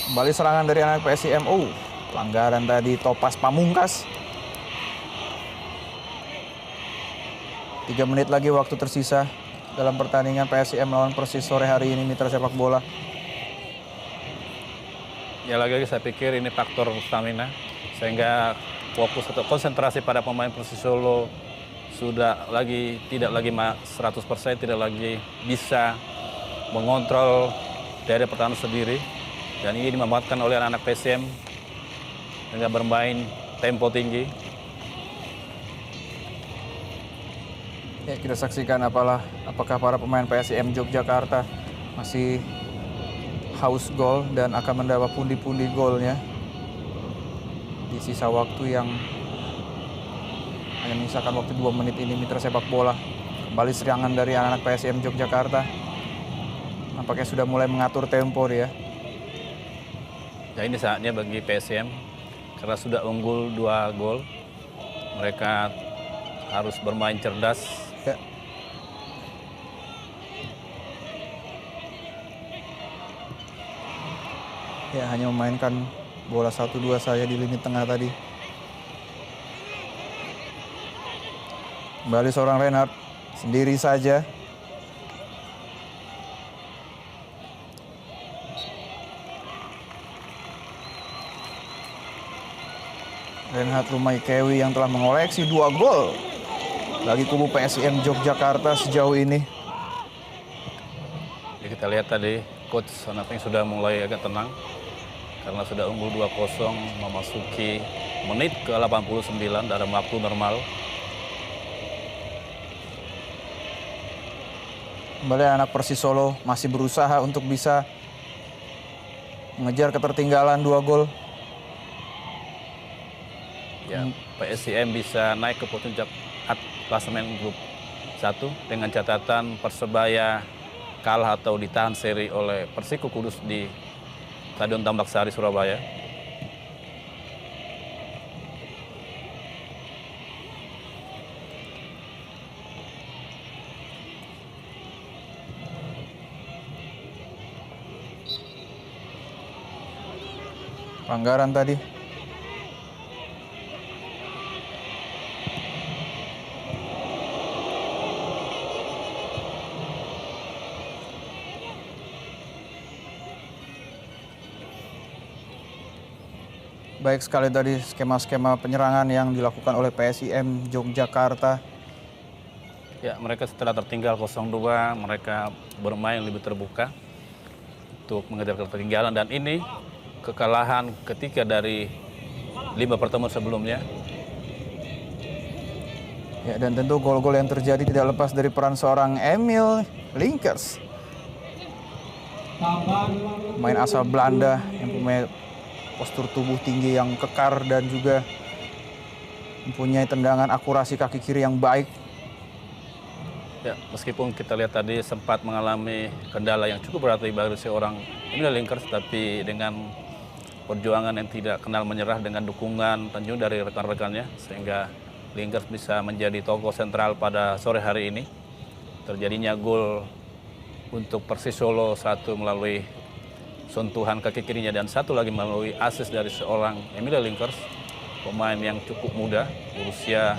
Kembali serangan dari anak PSM. Pelanggaran tadi Topas Pamungkas. 3 menit lagi waktu tersisa dalam pertandingan PSM melawan Persis sore hari ini, mitra sepak bola. Ya lagi-lagi saya pikir ini faktor stamina sehingga fokus atau konsentrasi pada pemain Persis Solo sudah tidak lagi 100%, tidak lagi bisa mengontrol dari pertahanan sendiri, dan ini dimanfaatkan oleh anak-anak PSM dengan bermain tempo tinggi. Ya, kita saksikan apakah para pemain PSM Yogyakarta masih haus gol dan akan mendapat pundi-pundi golnya di sisa waktu yang hanya menyisakan waktu 2 menit ini, mitra sepak bola. Kembali serangan dari anak-anak PSM Yogyakarta. Nampaknya sudah mulai mengatur tempo dia. Ya ini saatnya bagi PSM karena sudah unggul 2 gol. Mereka harus bermain cerdas. Ya, hanya memainkan bola 1-2 saja di lini tengah tadi. Kembali seorang Reinhard sendiri saja. Reinhard Rumaikewi yang telah mengoleksi 2 gol bagi kubu PSM Yogyakarta sejauh ini. Ya, kita lihat tadi Coach Hanafing sudah mulai agak tenang karena sudah unggul 2-0 memasuki menit ke 89 dalam waktu normal. Kembali anak Persis Solo masih berusaha untuk bisa mengejar ketertinggalan 2 gol. Ya, PSIM bisa naik ke puncak klasemen grup 1 dengan catatan Persebaya kalah atau ditahan seri oleh Persiko Kudus di Stadion Tambak Sari, Surabaya. Pelanggaran tadi. Baik sekali tadi skema-skema penyerangan yang dilakukan oleh PSIM Yogyakarta. Ya, mereka setelah tertinggal 0-2, mereka bermain lebih terbuka untuk mengejar ketertinggalan, dan ini kekalahan ketiga dari 5 pertemuan sebelumnya. Ya, dan tentu gol-gol yang terjadi tidak lepas dari peran seorang Emil Linkers, pemain asal Belanda yang punya postur tubuh tinggi yang kekar dan juga mempunyai tendangan akurasi kaki kiri yang baik. Ya, meskipun kita lihat tadi sempat mengalami kendala yang cukup berat bagi seorang Emil Linkers, tapi dengan perjuangan yang tidak kenal menyerah dengan dukungan tentu dari rekan-rekannya, sehingga Linkers bisa menjadi tokoh sentral pada sore hari ini. Terjadinya gol untuk Persis Solo, 1 melalui sentuhan kaki kirinya dan 1 lagi melalui assist dari seorang Emil Linkers, pemain yang cukup muda, berusia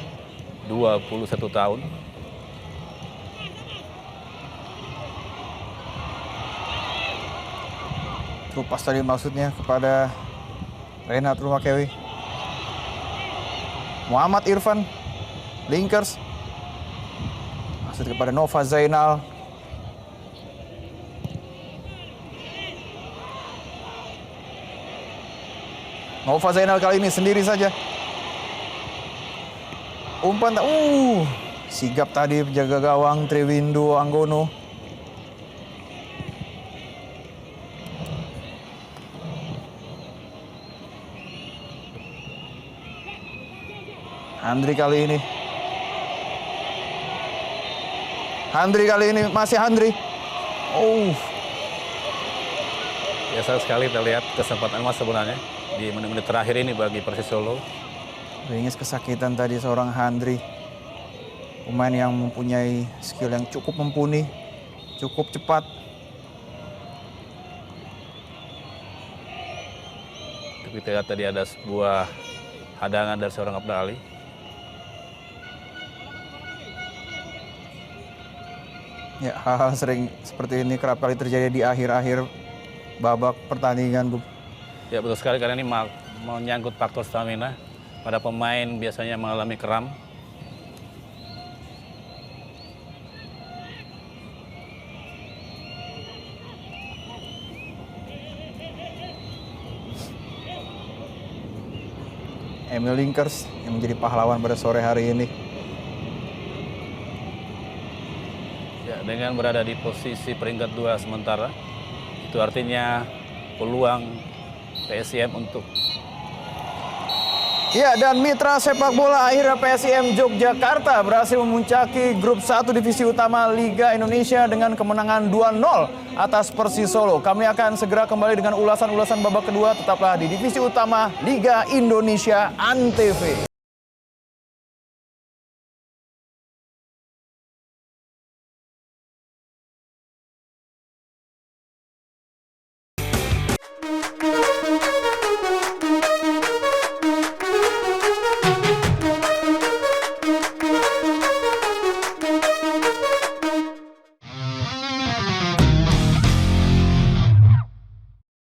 21 tahun. Terupas tadi maksudnya kepada Reinhard Rumakewi. Muhammad Irfan. Linkers. Masuk kepada Nova Zainal. Nova Zainal kali ini sendiri saja. Umpan sigap tadi penjaga gawang Triwindo Anggono. Handri kali ini masih Handri. Biasa sekali kita lihat kesempatan emas sebenarnya di menit-menit terakhir ini bagi Persis Solo. Ringis kesakitan tadi seorang Handri. Pemain yang mempunyai skill yang cukup mumpuni, cukup cepat. Tapi kita lihat tadi ada sebuah hadangan dari seorang Abdul Ali. Ya, hal-hal sering seperti ini kerap kali terjadi di akhir-akhir babak pertandingan, Bung. Ya betul sekali, karena ini menyangkut faktor stamina. Pada pemain biasanya mengalami kram. Emil Linkers yang menjadi pahlawan pada sore hari ini. Ya, dengan berada di posisi peringkat 2 sementara, itu artinya peluang PSIM untuk Dan mitra sepak bola akhirnya PSIM Yogyakarta berhasil memuncaki grup 1 divisi utama Liga Indonesia dengan kemenangan 2-0 atas Persis Solo. Kami akan segera kembali dengan ulasan-ulasan babak kedua. Tetaplah di divisi utama Liga Indonesia Antv.